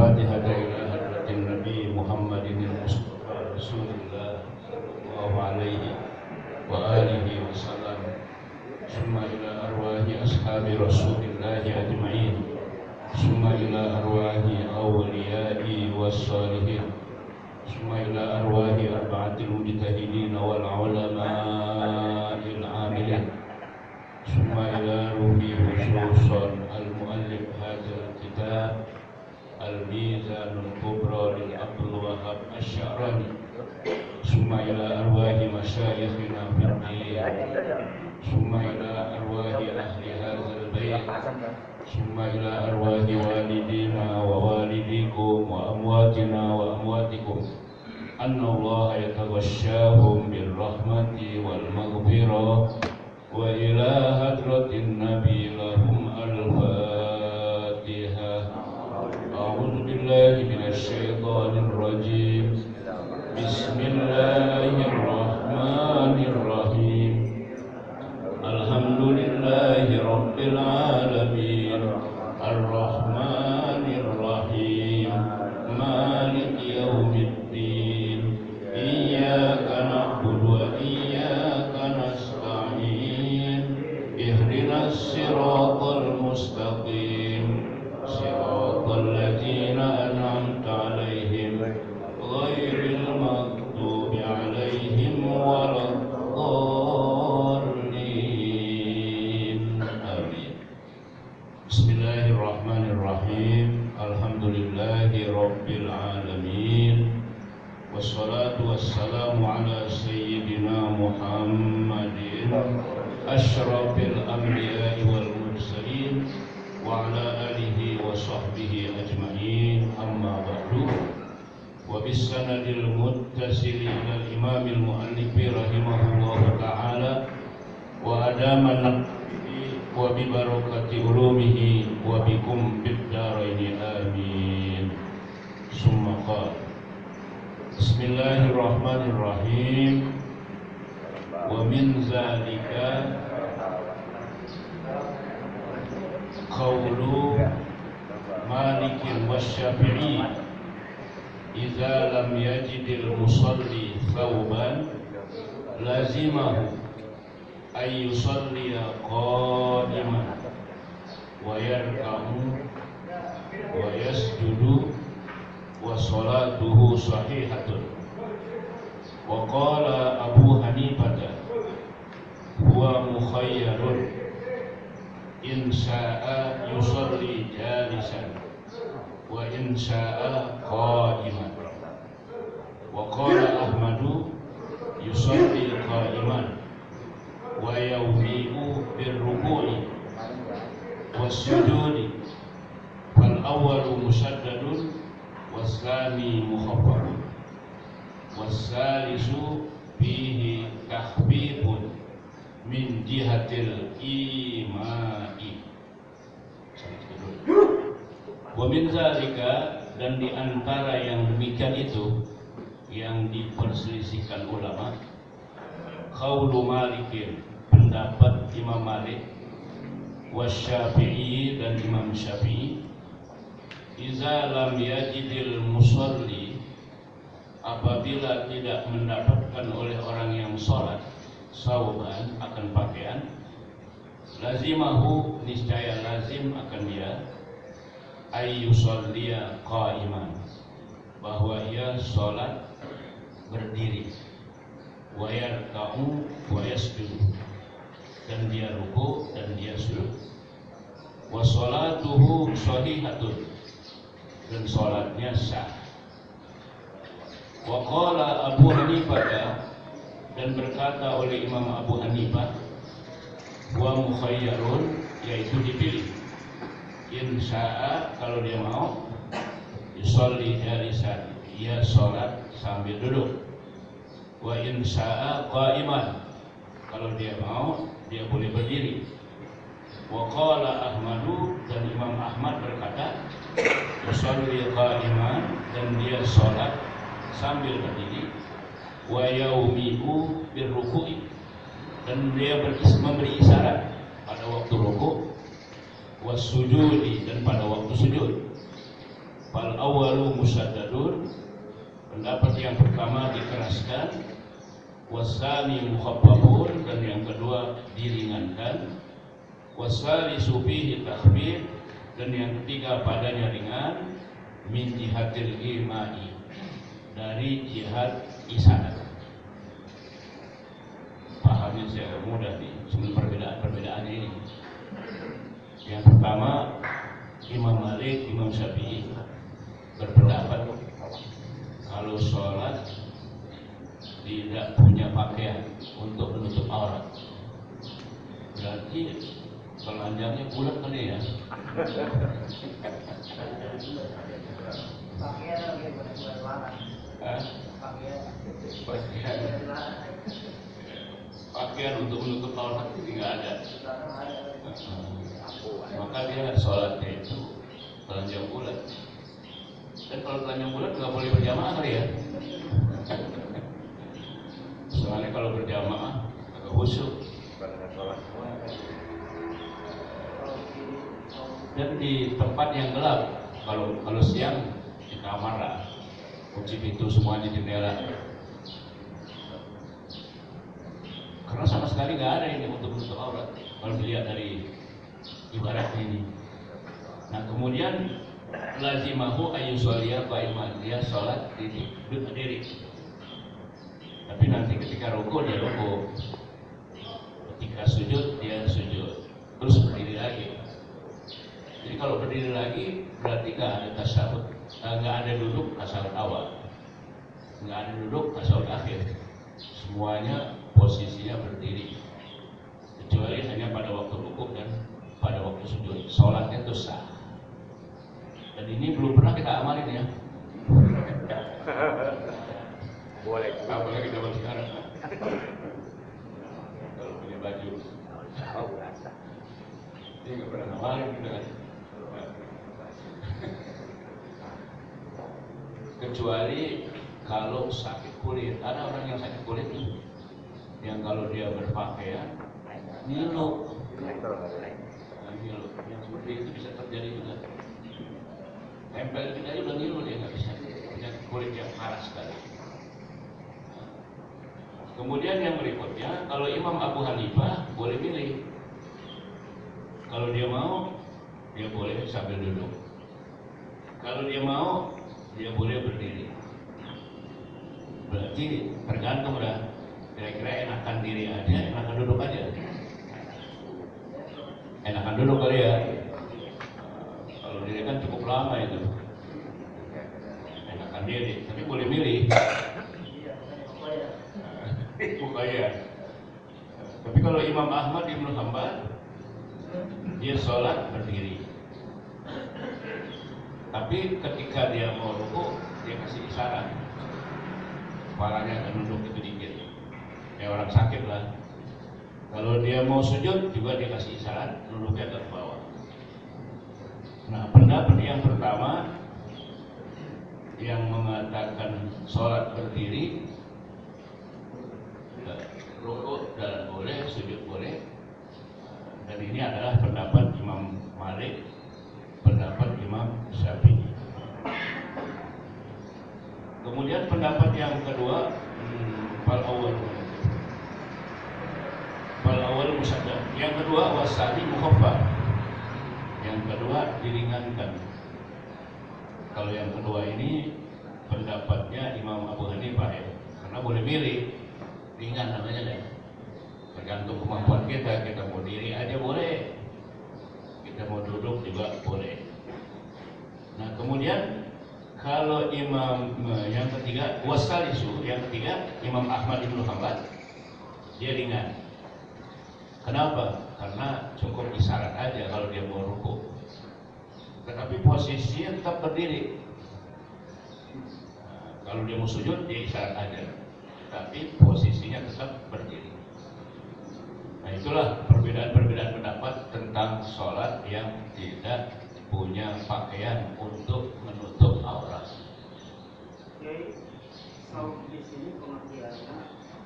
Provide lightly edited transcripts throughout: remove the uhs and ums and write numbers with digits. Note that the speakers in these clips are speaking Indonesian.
الفاتحة إلى حضرة النبي محمد المصطفى رسول الله صلى الله عليه وآله وسلم ثم إلى أرواح أصحاب رسول الله أجمعين ثم إلى أرواح أوليائه والصالحين ثم إلى أرواح أربعة المجتهدين والعلماء العاملين ثم إلى روح خصوصا المؤلف هذا الكتاب الميزان الكبرى للعبد الوهاب الشعراني ثم إلى أرواح مشايخنا في الدين ثم إلى أرواح أهل هذا البيت ثم إلى أرواح والدينا ووالديكم وأمواتنا وأمواتكم أن الله يتغشاهم بالرحمة والمغفرة وإلى حضرة النبي لهم الفاتحة. أعوذ بالله من الشيطان الرجيم. بسم الله الرحمن الرحيم. الحمد لله رب العالمين الرحمن الرحيم مالك يوم الدين إياك نعبد وإياك نستعين اهدنا الصراط المستقيم صراط الذين أنعمت عليهم غير المغضوب عليهم ولا الضالين آمين. بسم الله الرحمن الرحيم. الحمد لله رب العالمين والصلاة والسلام على سيدنا محمد أشرف الأنبياء والمرسلين وعلى آله وصحبه أجمعين. أما بعد، وبالسند المتصل إلى الإمام المؤلف رحمه الله تعالى وأدام نفعه وببركة علومه وبكم بالدارين آمين. ثم قال: بسم الله الرحمن الرحيم. ومن ذلك قول مالك والشافعي إذا لم يجد المصلي ثوبا لازمه أن يصلي قائما ويركع ويسجد وصلاته صحيحة. وقال أبو حنيفة هو مخير إن شاء يصلي جالسا وإن شاء قائما. وقال أحمد يصلي قائما ويومئ بالركوع والسجود فالأول مشدد والثاني مخفف والثالث فيه تخفيف من جهة الإيماء. Wa min zalika, dan di antara yang demikian itu yang diperselisihkan ulama, qaulu Malikin, pendapat Imam Malik, wasyafi'i, dan Imam Syafi'i, iza lam yajidil musalli, apabila tidak mendapatkan oleh orang yang sholat sauban, akan pakaian, lazimahu, niscaya lazim akan dia, ayyusalliya qa'iman, bahwa ia sholat berdiri, wa yarka'u wa yasjudu, dan dia ruku dan dia sujud, wa sholatuhu shahihatun, dan sholatnya sah. Wa qala Abu Hanifah, dan berkata oleh Imam Abu Hanifah, wa mukhayyarun, yaitu dipilih, in sya'a, kalau dia mau, yusolli jalisan, ia sholat sambil duduk, wa in sya'a qa'iman, kalau dia mau, dia boleh berdiri. Wa qala Ahmadu, dan Imam Ahmad berkata, yusolli qa'iman, dan dia sholat sambil berdiri, wa yaumi'u birruku'i, dan dia memberi isyarat pada waktu ruku', wasujudi, dan pada waktu sujud, Fal awwalu musaddadun, pendapat yang pertama dikeraskan, wasani mukhaffafun, dan yang kedua diringankan, wasalisu fihi takhfif, dan yang ketiga padanya ringan, min jihatil imai, dari jihad isyarat. Pahamnya saya mudah nih, semua perbedaan-perbedaannya ini. Yang pertama, Imam Malik, Imam Syafi'i berpendapat kalau sholat tidak punya pakaian untuk menutup aurat, berarti telanjangnya bulat kali ya. Pakaian untuk menutup aurat itu nggak ada. Maka dia sholatnya itu telanjang bulat. Dan kalau telanjang bulat nggak boleh berjamaah kali ya. Soalnya kalau berjamaah agak khusyuk. Dan di tempat yang gelap, kalau siang di kamar lah, kunci pintu semuanya, jendela. Karena sama sekali nggak ada ini untuk menutup aurat kalau dilihat dari ibarat ini. Nah kemudian lazimahu ayyusolliya qa'iman, dia sholat duduk berdiri. Tapi nanti ketika rukuk dia rukuk, ketika sujud dia sujud, terus berdiri lagi. Jadi kalau berdiri lagi berarti nggak ada tasyahud, nggak ada duduk tasyahud awal, nggak ada duduk tasyahud akhir. Semuanya posisinya berdiri, kecuali hanya pada waktu rukuk dan pada waktu sujud. Sholatnya itu sah. Dan ini belum pernah kita amalin ya. Boleh. Apalagi zaman sekarang. Kalau punya baju. Oh, biasa. Ini nggak pernah amalin gitu kan. Kecuali kalau sakit kulit. Ada orang yang sakit kulit nih, yang kalau dia berpakaian ngilu. Ngilu. Yang seperti itu bisa terjadi juga. Tempel kita aja udah ngilu, dia nggak bisa. Punya kulit yang parah sekali. Kemudian yang berikutnya, kalau Imam Abu Hanifah boleh milih. Kalau dia mau, dia boleh sambil duduk. Kalau dia mau, dia boleh berdiri. Berarti tergantung dah. Kira-kira enakan diri aja, enakan duduk aja. Enakan duduk kali ya. Kalau diri kan cukup lama itu. Enakan diri, tapi boleh milih. Bukannya. Tapi kalau Imam Ahmad Ibnu Hanbal, dia sholat berdiri. Tapi ketika dia mau rukuk, dia kasih isyarat. Kepalanya akan nunduk itu dikit. Kayak orang sakit lah. Kalau dia mau sujud juga dia kasih isyarat, nunduknya ke bawah. Nah, pendapat yang pertama yang mengatakan sholat berdiri, rukuk dan boleh, sujud boleh. Dan ini adalah pendapat Imam Malik, pendapat Imam Syafi'i. Kemudian pendapat yang kedua, fal awal musaddad. Yang kedua wasani mukhaffaf. Yang kedua diringankan. Kalau yang kedua ini pendapatnya Imam Abu Hanifah ya, karena boleh milih, ringan namanya deh. Tergantung kemampuan kita mau diri aja boleh, kita mau duduk juga boleh. Nah kemudian kalau Imam yang ketiga wasalisu, yang ketiga Imam Ahmad Ibnu Hanbal, dia ringan. Kenapa? Karena cukup isyarat aja kalau dia mau rukuk. Tetapi posisinya tetap berdiri. Nah, kalau dia mau sujud dia isyarat aja, tapi posisinya tetap berdiri. Nah itulah perbedaan-perbedaan pendapat tentang sholat yang tidak punya pakaian untuk menutup aurat. Oke, so di sini pengertiannya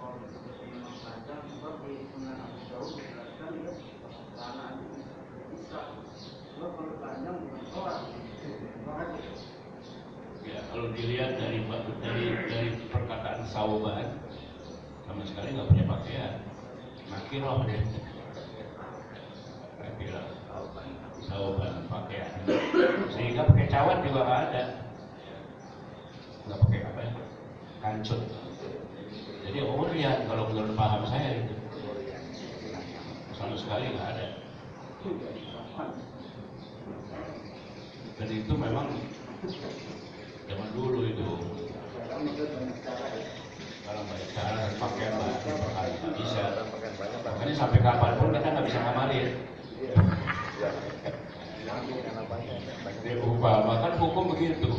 kalau seperti Imam Sajjad seperti Sunan Abu Dawud dijelaskan ya karena itu bisa. Kalau panjang bukan sholat, kalau dilihat dari perkataan Sauban, sama sekali nggak punya pakaian. Nakiroh deh. Nakiroh. Sauban pakaian. Sehingga pakai cawat juga nggak ada. Nggak pakai apa ya? Kancut. Jadi orian kalau menurut paham saya itu. Sama sekali nggak ada. Dan itu memang zaman dulu itu kalau banyak cara dan pakaian berkali nggak bisa. Makanya sampai kapanpun kita nggak bisa ngamalin. Umpamakan hukum begitu.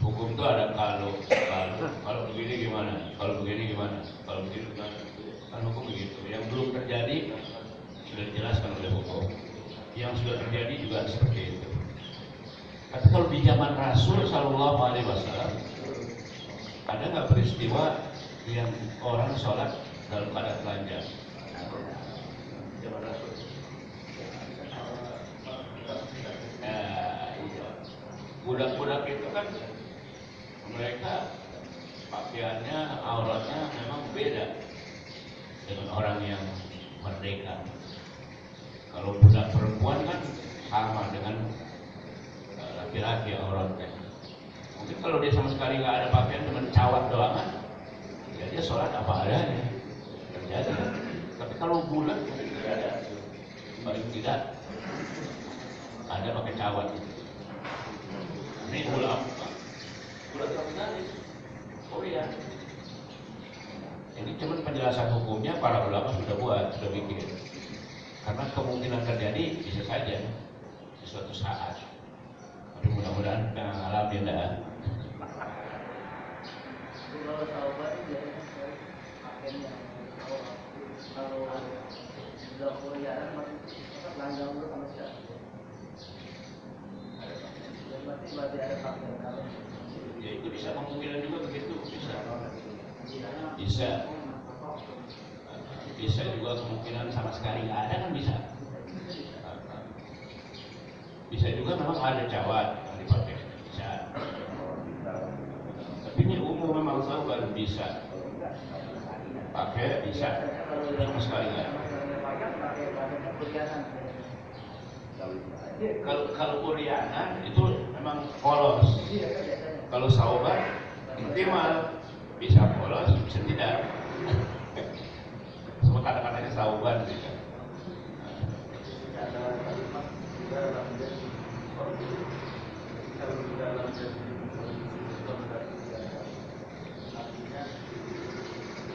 Hukum itu ada kalau begini gimana, kalau begini gimana, kalau begini gimana. Kan hukum begitu. Yang belum terjadi sudah dijelaskan oleh hukum. Yang sudah terjadi juga seperti itu. Tapi kalau di zaman Rasul Sallallahu Alaihi Wasallam ada nggak peristiwa yang orang sholat dalam keadaan telanjang? Zaman Rasul. Iya. Budak-budak itu kan mereka pakaiannya, auratnya memang beda dengan orang yang merdeka. Kalau budak perempuan kan sama dengan laki-laki auratnya. Mungkin kalau dia sama sekali nggak ada pakaian, cuma cawat doang kan, ya dia sholat apa adanya terjadi. Tapi kalau bulat tidak ada, paling tidak ada pakai cawat. Ini bulat tadi. Oh iya. Ini cuma penjelasan hukumnya para ulama sudah sudah bikin. Karena kemungkinan terjadi bisa saja di suatu saat. Tapi mudah-mudahan kita ngalamin dah. Kalau sahabat itu pakainya kalau sudah kuliah masih lanjang dulu sama siapa? Berarti ada pakaian kalau ya itu bisa kemungkinan juga begitu, bisa juga kemungkinan sama sekali nggak ada kan bisa juga memang ada cawat yang dipakai bisa, tapi ini umum memang sahabat bisa pakai bisa sama sekali nggak. Kalau kurianan itu memang polos. Kalau sahabat intimal bisa polos, bisa tidak. Semua kata-katanya sahabat gitu.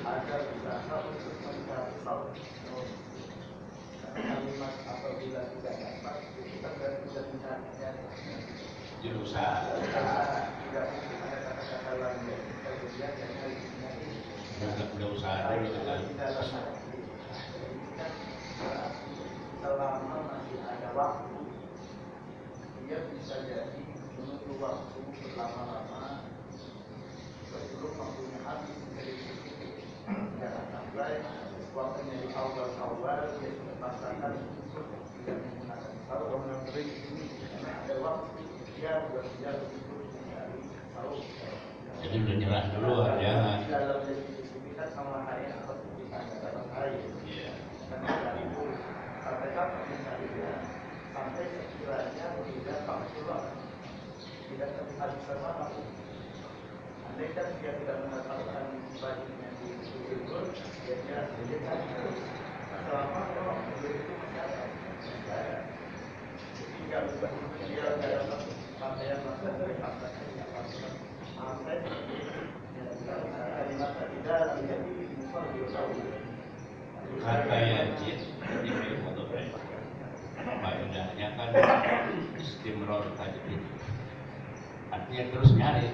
Ada usaha untuk mencari saus. Kalimat apabila tidak dapat, kita sudah mencari. Jurusan. Tidak ada kata-kata lain. Kemudian yang udah usaha dulu gitu kan. Selama masih ada waktu, dia bisa jadi menunggu waktu berlama-lama sebelum waktunya habis. Jangan sampai waktunya di awal-awal dia sudah pasangkan untuk tidak menggunakan saus. Ini karena ada waktu dia sudah untuk mencari saus. Jadi udah nyerah dulu jangan. Dalam kita sama hari atau kita dalam hari. Iya. Karena itu sampai kapan mencari dia sampai sekiranya tidak faktual tidak terlihat bersama. Andai kan dia tidak mengatakan bajunya di Google, dia kan selama waktu itu mencari. Jika dia dalam pakaian masa sampai kalimat tidak menjadi Kata yajid di film mudhari. Faedahnya kan istimror tajdid. Artinya terus nyari.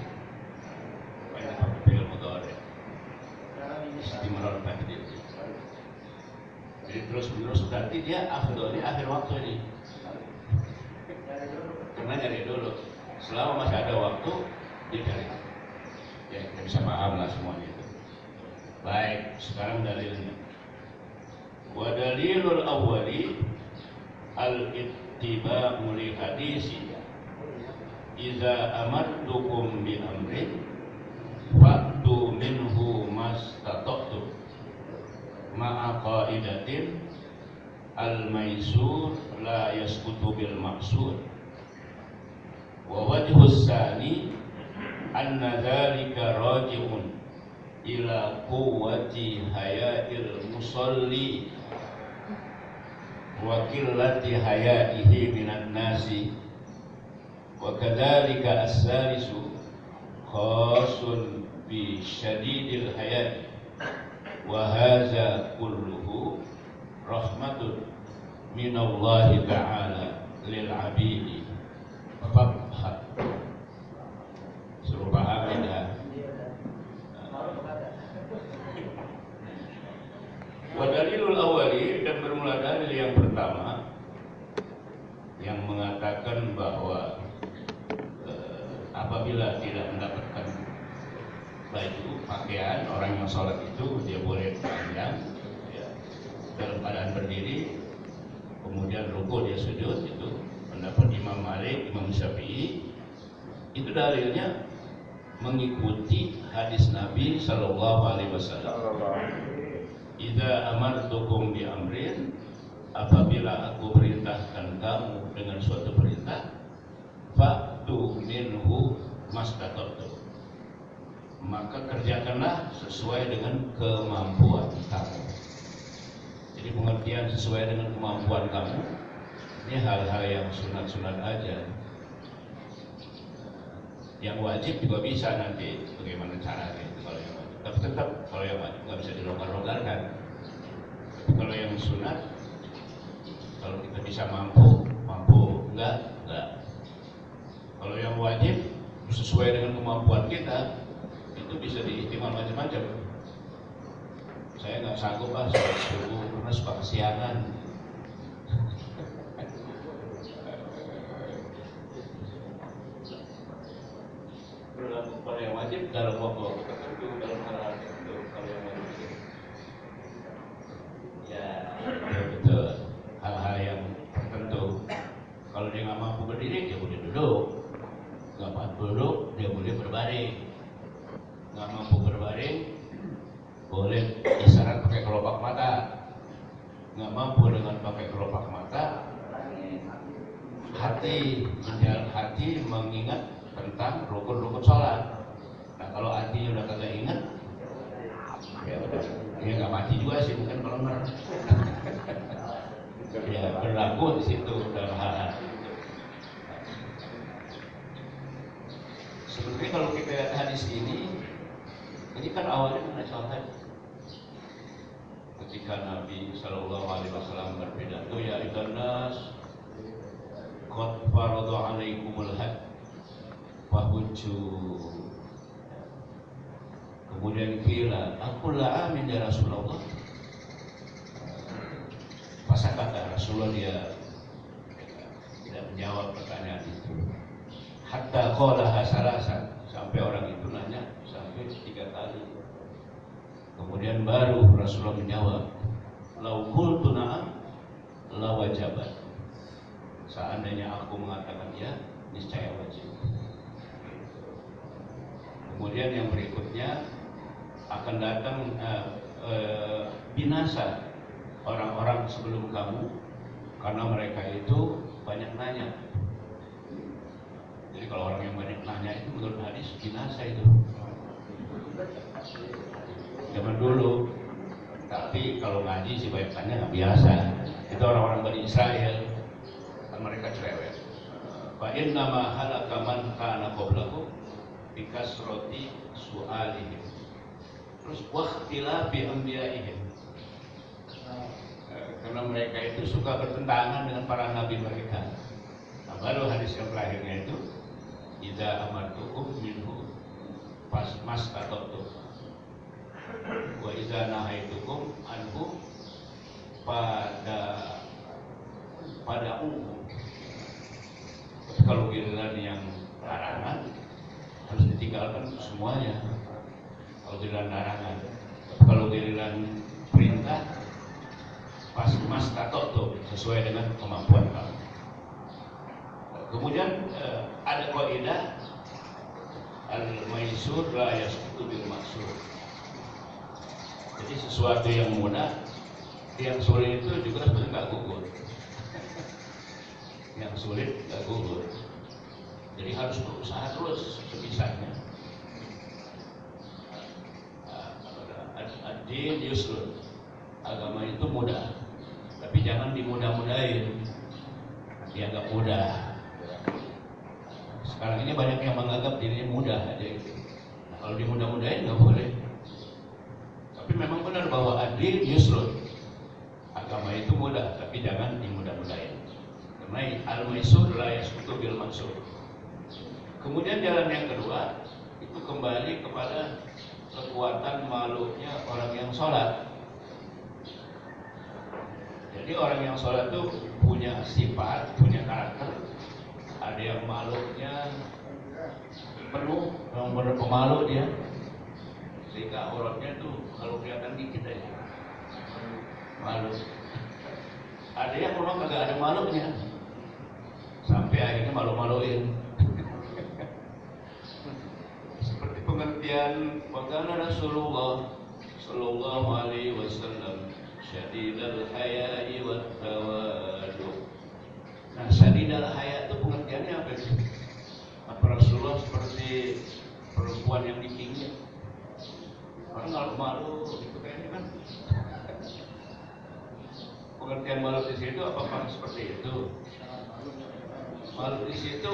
Faedah pakai film mudhari. Istimror tajdid. Jadi terus menerus berarti dia afdol di akhir waktu ini. Karena nyari dulu. Selama masih ada waktu dia cari. Ya kita bisa paham lah semuanya itu. Baik, sekarang dalilnya. Wa dalilul awwali al-ittiba'u li hadisi idza amartukum bi amrin fa'tu minhu mastata'tum ma'a qaidatin al-maisur la yasqutu bil maqsur wa wajhu tsani anna dzalika raji'un ila quwwati haya'il musalli wa qillati haya'ihi minan nasi wa kadzalika as-salisu khasun bi syadidil haya'i wa hadza kulluhu rahmatun minallahi ta'ala lil 'abidi. Bapak suruh paham ya. Wadalilul awali, dan bermula dalil yang pertama yang mengatakan bahwa apabila tidak mendapatkan baju pakaian orang yang sholat itu dia boleh panjang ya, dalam keadaan berdiri, kemudian rukuk dia sujud, itu pendapat Imam Malik, Imam Syafi'i. Itu dalilnya mengikuti hadis Nabi Sallallahu Alaihi Wasallam. Idza amartukum bi amrin, apabila aku perintahkan kamu dengan suatu perintah, fa'tu minhu mastata'tum, maka kerjakanlah sesuai dengan kemampuan kamu. Jadi pengertian sesuai dengan kemampuan kamu ini hal-hal yang sunat-sunat aja. Yang wajib juga bisa nanti bagaimana caranya itu kalau yang wajib. Tapi tetap kalau yang wajib nggak bisa dilonggar-longgarkan. Tapi kalau yang sunat, kalau kita bisa mampu enggak. Kalau yang wajib sesuai dengan kemampuan kita itu bisa diihtimal macam-macam. Saya nggak sanggup sholat subuh karena suka kesiangan. Kalau yang wajib dalam waktu tertentu, dalam hal tertentu, kalau yang wajib ya betul, hal-hal yang tertentu. Kalau dia nggak mampu berdiri, dia boleh duduk. Nggak mampu duduk, dia boleh berbaring. Nggak mampu berbaring, boleh isyarat pakai kelopak mata. Nggak mampu dengan pakai kelopak mata, hati mengingat tentang rukun-rukun sholat. Nah kalau hatinya udah kagak ingat, ya udah, dia nggak mati juga sih, bukan kelemer. Ya berlaku di situ dalam hal itu. Sebenarnya kalau kita lihat hadis ini kan awalnya mana contoh ketika Nabi Shallallahu Alaihi Wasallam berpidato, ya ibanas qad farada alaikumul hajj fahujju. Kemudian kira aku la amin ya Rasulullah. Masa kata Rasulullah dia tidak menjawab pertanyaan itu. Hatta qalaha salasan, sampai orang itu nanya sampai 3 kali. Kemudian baru Rasulullah menjawab, lau qultu na'am la wajabat. Seandainya aku mengatakan ya, niscaya wajib. Kemudian yang berikutnya akan datang binasa orang-orang sebelum kamu karena mereka itu banyak nanya. Jadi kalau orang yang banyak nanya itu menurut hadis binasa itu zaman dulu. Tapi kalau ngaji sih banyak tanya nggak biasa. Itu orang-orang Bani Israel kan mereka cerewet. Fa inna ma halaka man kana qablakum bikasroti su'alihim. Terus wakhtilafi anbiya'ihim. Karena mereka itu suka bertentangan dengan para nabi mereka. Nah, baru hadis yang terakhirnya itu idza amartukum minhu mastata'tum wa idza nahaitukum anhu pada umum. Kalau giliran yang larangan harus ditinggalkan semuanya. Kalau giliran larangan, kalau giliran perintah pas mastata'tum sesuai dengan kemampuan kamu. Kemudian ada kaidah al-maisur la yasqutu bil maksur. Jadi sesuatu yang mudah, yang sulit itu juga sebenarnya nggak gugur. Yang sulit nggak gugur. Jadi harus berusaha terus sebisanya. Ad-din yusrun. Agama itu mudah, tapi jangan dimudah-mudahin. Dianggap mudah. Sekarang ini banyak yang menganggap dirinya mudah aja gitu. Nah, kalau dimudah-mudahin nggak boleh. Tapi memang benar bahwa ad-din yusrun. Agama itu mudah, tapi jangan dimudah-mudahin. Karena al-maisur la yasqutu bil maksur. Kemudian jalan yang kedua itu kembali kepada kekuatan makhluknya orang yang sholat. Jadi orang yang sholat itu punya sifat, punya karakter. Ada yang makhluknya penuh, yang benar pemalu dia, sehingga auratnya tuh kalau kelihatan dikit aja malu. Ada yang memang kagak ada makhluknya, sampai akhirnya malu-maluin. Seperti pengertian bagaimana Rasulullah Sallallahu Alaihi Wasallam syadidul haya'i wat tawadu. Nah, syadidul haya itu pengertiannya apa itu? Apa Rasulullah seperti perempuan yang di pinggir? Orang kalau malu itu kayaknya kan. Pengertian malu di situ apa seperti itu? Malu di situ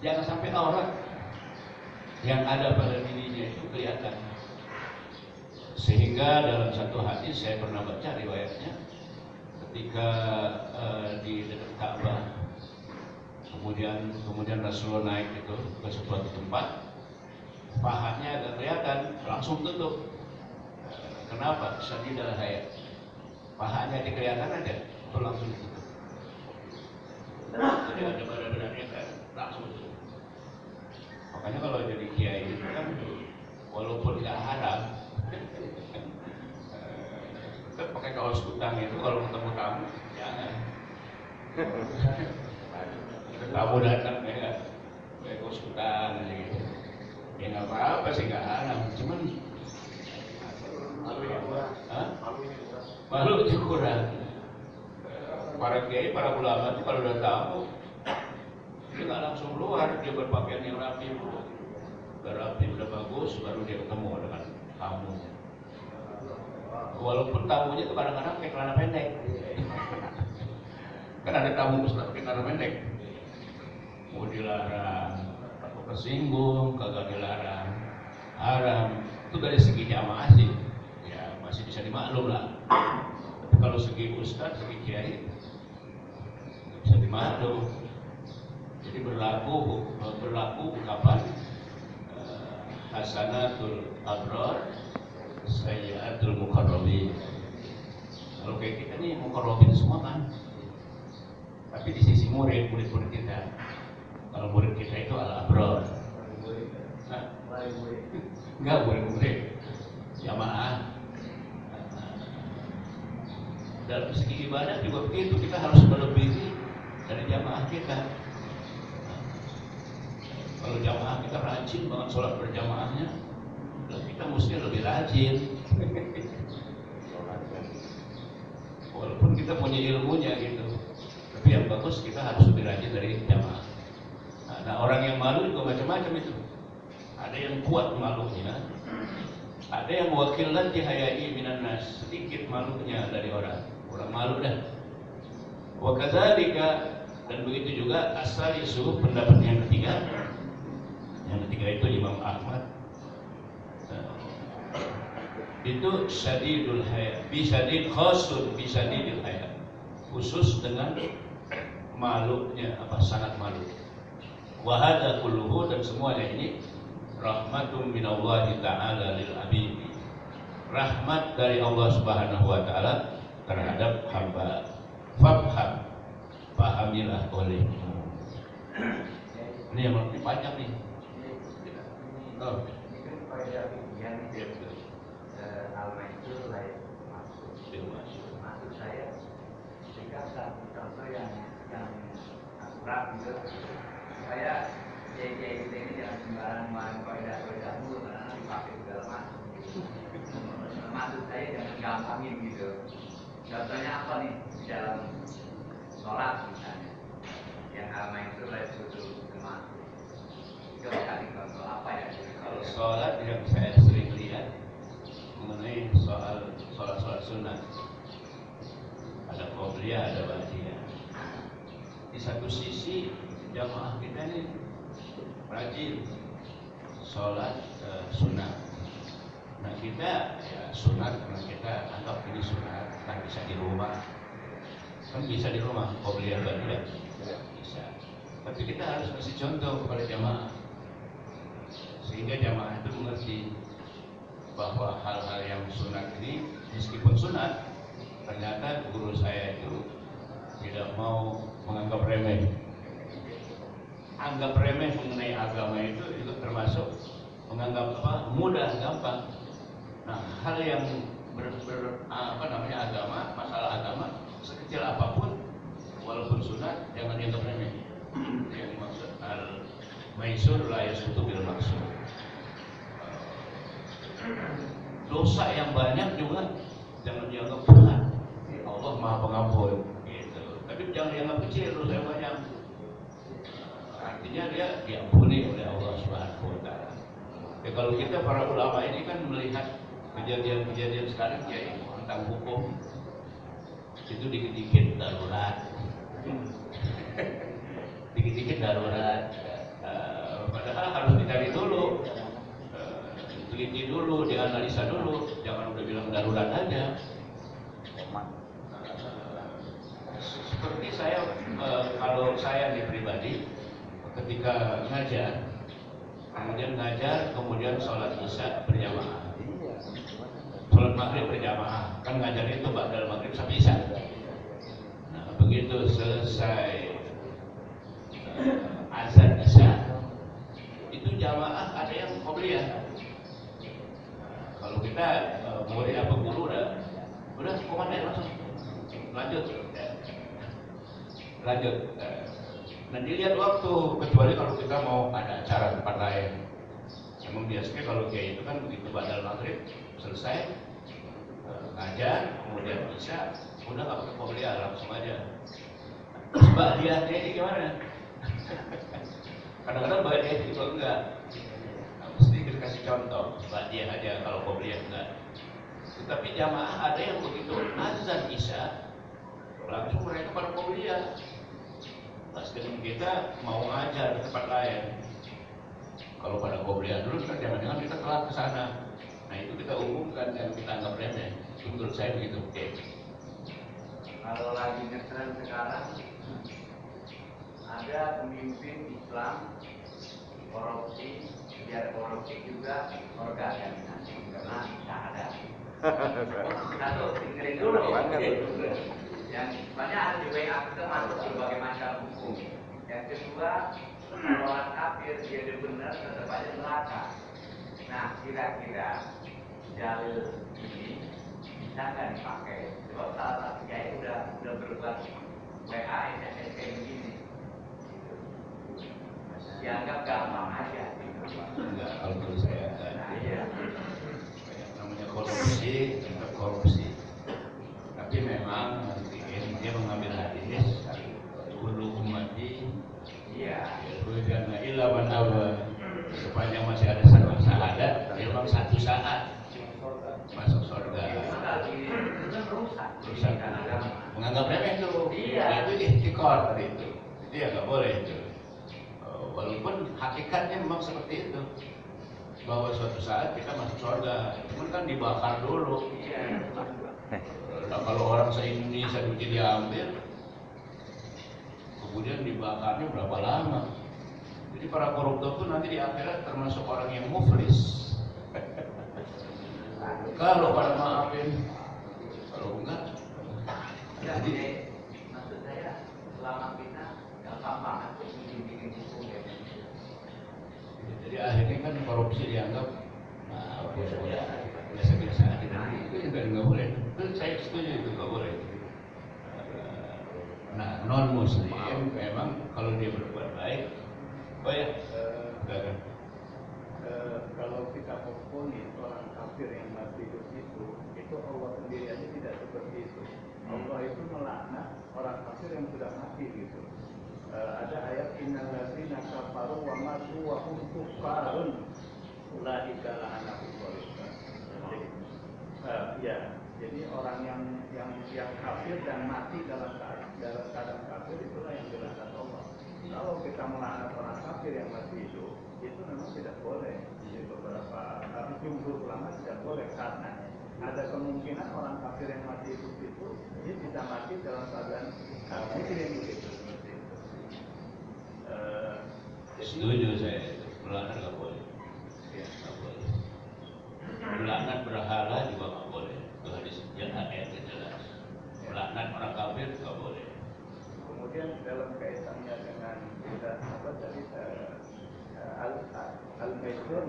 jangan sampai aurat yang ada pada dirinya itu kelihatan. Sehingga dalam satu hadis saya pernah baca riwayatnya, ketika di dekat Ka'bah, kemudian Rasulullah naik itu ke suatu tempat, pahanya agak kelihatan, langsung tutup. Kenapa? Syadidul haya. Pahanya kelihatan aja, itu langsung tutup. Jadi ada badan-badannya kan langsung tutup. Makanya kalau jadi kiai itu kan walaupun nggak haram, tetap pakai kaos kutang itu kalau ketemu tamu jangan. Tamu datang ya nggak pakai kaos kutang aja gitu. Ya nggak apa-apa sih, nggak haram, cuman malu kurang. Para kiai, para ulama itu kalau udah tamu dia nggak langsung keluar, dia berpakaian yang rapi dulu. Udah rapi, udah bagus, baru dia ketemu dengan tamunya. Walaupun tamunya itu kadang-kadang pakai celana pendek. Kan ada tamu pakai celana pendek. Mau dilarang, atau tersinggung, kagak dilarang, haram. Itu dari segi jamaah sih, ya masih bisa dimaklum lah. Tapi kalau segi ustadz, segi kiai, nggak bisa dimaklum. Jadi berlaku kapan hasanatul abrar sayyiatul muqarrabin. Kalau kayak kita nih muqarrabin semua kan, tapi di sisi murid kita, kalau murid kita itu al abrar, enggak murid jamaah. Dalam segi ibadah juga begitu, kita harus melebihi dari jamaah kita. Kalau jamaah kita rajin banget sholat berjamaahnya, kita mesti lebih rajin. Walaupun kita punya ilmunya gitu, tapi yang bagus kita harus lebih rajin dari jamaah. Nah, orang yang malu juga macam-macam itu. Ada yang kuat malunya, ada yang wakilan dihayai minan nas, sedikit malunya dari orang malu dah. Wa kadzalika, dan begitu juga asal isu pendapat yang ketiga. Yang ketiga itu Imam Ahmad. Itu syadidul haya, bisyadid khasun bisyadidil haya, khusus dengan malunya, sangat malu. Wa hadza kulluhu, dan semuanya ini rahmatum minallahi ta'ala lil abid, rahmat dari Allah Subhanahu wa taala terhadap hamba. Fafham, pahamilah olehmu. Ini yang lebih panjang nih. Oh. Ini kan pada bagian al-maisur lain maksud saya, jika satu contoh yang akurat gitu, angin gitu. Contohnya apa nih di dalam sholat misalnya, yang karena itu Lailatul Jamaah. Coba kasih contoh apa ya? Kalau sholat yang saya sering lihat mengenai soal sholat sunnah, ada qobliyah, ada ba'diyah. Di satu sisi jamaah kita ini rajin sholat sunnah. Nah kita ya sunat karena kita anggap ini sunat, kan bisa di rumah, kan bisa di rumah qobliyah ba'diyah bisa. Tapi kita harus kasih contoh kepada jamaah sehingga jamaah itu mengerti bahwa hal-hal yang sunat ini meskipun sunat, ternyata guru saya itu tidak mau menganggap remeh. Anggap remeh mengenai agama itu termasuk menganggap mudah, gampang. Nah, hal yang agama, masalah agama sekecil apapun, walaupun sunat, jangan dianggap remeh. Yang dimaksud al-maisur la yasqutu bil maksud. Dosa yang banyak juga jangan dianggap berat. Allah Maha Pengampun, gitu. Tapi jangan dianggap kecil dosa yang banyak. Artinya dia diampuni oleh Allah Subhanahu wa taala. Ya kalau kita para ulama ini kan melihat kejadian-kejadian sekarang ya tentang hukum itu dikit-dikit darurat. Dikit-dikit darurat. Padahal harus dicari dulu. Teliti dulu, dianalisa dulu, jangan udah bilang darurat aja. Seperti saya, kalau saya di pribadi, ketika ngajar, kemudian sholat isya berjamaah, sholat maghrib berjamaah, kan ngajarnya itu ba'dal maghrib sampai isya. Nah, begitu selesai azan isya, itu jamaah ada yang qobliyah. Kalau kita murid apa guru udah komandan langsung lanjut. Nah dilihat waktu, kecuali kalau kita mau ada acara tempat lain. Emang biasanya kalau kayak itu kan begitu ba'dal maghrib selesai ngajar, kemudian isya, udah nggak pakai qobliyah, langsung aja. Terus ba'diyahnya ini gimana? Kadang-kadang ba'diyah itu enggak. Sedikit kasih contoh, ba'diyah aja kalau qobliyah enggak. Tetapi jamaah ada yang begitu azan isya langsung mereka pada qobliyah. Sedangkan kita mau ngajar di tempat lain. Kalau pada qobliyah dulu kan jangan-jangan kita telat ke sana. Nah itu kita umumkan dan kita anggap remeh. Menurut saya begitu. Kalau lagi ngetren sekarang ada pemimpin Islam korupsi, biar korupsi juga organisasi karena tidak ada. Satu, dengerin dulu. Yang banyak ada di WA kita masuk berbagai macam hukum. Yang kedua, orang kafir dia benar tetap aja neraka. Nah, kira-kira dalil ini bisa nggak dipakai? Sebab salah satu kiai udah berbuat WA SMS kayak begini. Dianggap gampang aja. Enggak, kalau menurut saya enggak. Nah, iya. Namanya korupsi, tetap korupsi. Tapi memang dia mengambil hadis kullu ummati yadkhuluna illa man aba. Sepanjang masih ada satu syahadat, memang satu saat masuk surga. Rusak menganggap remeh itu. Itu ihtikar itu. Dia nggak boleh itu. Walaupun hakikatnya memang seperti itu, bahwa suatu saat kita masuk surga, cuman kan dibakar dulu. Nah, kalau orang se-Indonesia duitnya diambil, kemudian dibakarnya berapa lama? Jadi para koruptor itu nanti di akhirat termasuk orang yang muflis. Kalau pada maafin, kalau enggak, jadi maksud saya selama kita gampang banget bikin hukum ya. Jadi akhirnya kan korupsi dianggap biasa-biasa aja. Itu juga nggak boleh. Itu saya setuju itu nggak boleh. Nah non muslim memang kalau dia berbuat baik, kalau kita mempunyai orang kafir kafir yang masih hidup itu Allah sendiri aja tidak seperti itu. Allah itu melaknat orang kafir yang sudah mati gitu. Ada ayat innal ladzina kafaru wa matu wa hum kuffarun ulaika la'anatullahi. Jadi orang yang kafir dan mati dalam keadaan kafir itulah yang dilaknat Allah. Kalau kita melaknat orang kafir yang masih hidup, itu memang tidak boleh. Di beberapa jumhur ulama tidak boleh karena ada kemungkinan orang kafir yang masih hidup itu dia bisa mati dalam keadaan muslim begitu. Setuju saya, melaknat nggak boleh. Nggak boleh. Melaknat berhala juga nggak boleh. Itu hadis yang ayatnya jelas. Melaknat orang kafir nggak boleh. Kemudian dalam kaitannya dengan kita apa tadi al-maisur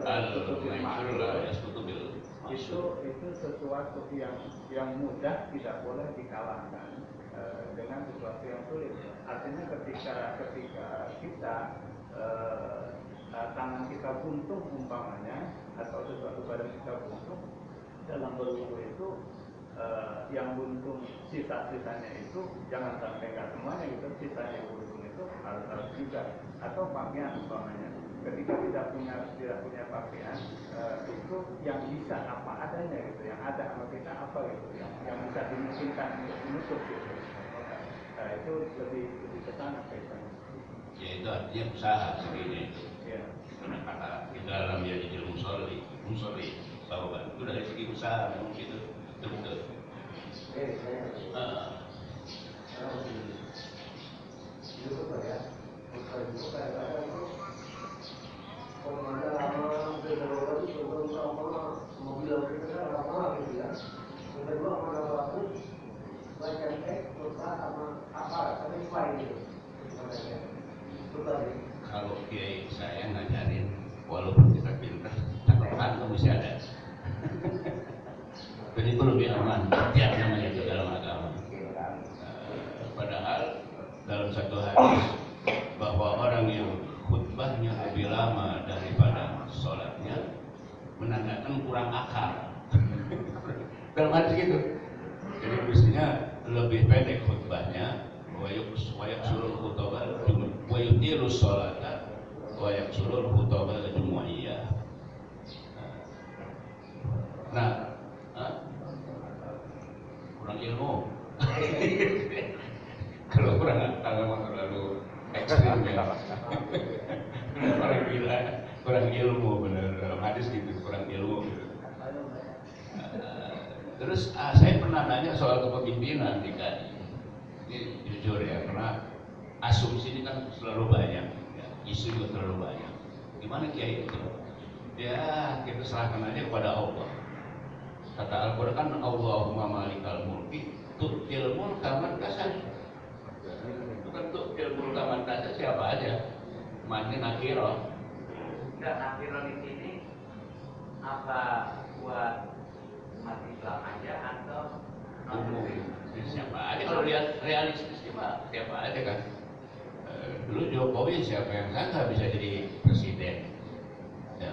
itu sesuatu yang mudah tidak boleh dikalahkan dengan sesuatu yang sulit. Artinya ketika kita tangan kita buntung umpamanya atau sesuatu badan kita buntung dalam berwudu itu yang buntung sisa-sisanya itu jangan sampai nggak semuanya gitu, sisanya buntung itu harus juga atau pakaian umpamanya ketika tidak punya pakaian itu yang bisa apa adanya gitu, yang ada sama kita apa gitu, yang bisa dimungkinkan untuk menutup gitu. Itu lebih ke sana kaitannya. Ya itu artinya usaha sebenarnya itu. Ya. Karena kata di dalam ya jadi musolli bahwa itu dari segi usaha memang itu betul. Kalau kiai saya ngajarin, walaupun kita pintar, catatan itu mesti ada. Dan itu lebih aman, tiap namanya itu dalam agama. Padahal dalam satu hadis bahwa orang yang khutbahnya lebih lama daripada sholatnya menandakan kurang akal. Dalam hadis gitu. Jadi mestinya lebih pendek khutbahnya. Wayak surul khutbah, wayutiru sholata, wayak surul khutbah jumu'iyah. Nah, kurang ilmu. Kalau kurang terlalu ekstrim ya. Orang gila, kurang ilmu benar dalam hadis gitu, kurang ilmu. Gitu. Terus saya pernah nanya soal kepemimpinan di KAI. Ini jujur ya, karena asumsi ini kan selalu banyak, ya, isu juga terlalu banyak. Gimana kiai itu? Ya kita serahkan aja kepada Allah. Kata Al-Quran kan Allahumma malikal mulki tu'til mulka man tasha. Bukan tu'til mulka man tasha siapa aja. Mani nakiro. Enggak, nakiro di sini apa buat umat Islam aja atau Umum. Siapa aja kalau lihat realistisnya mah siapa aja kan. Dulu Jokowi siapa yang sangka bisa jadi presiden, ya,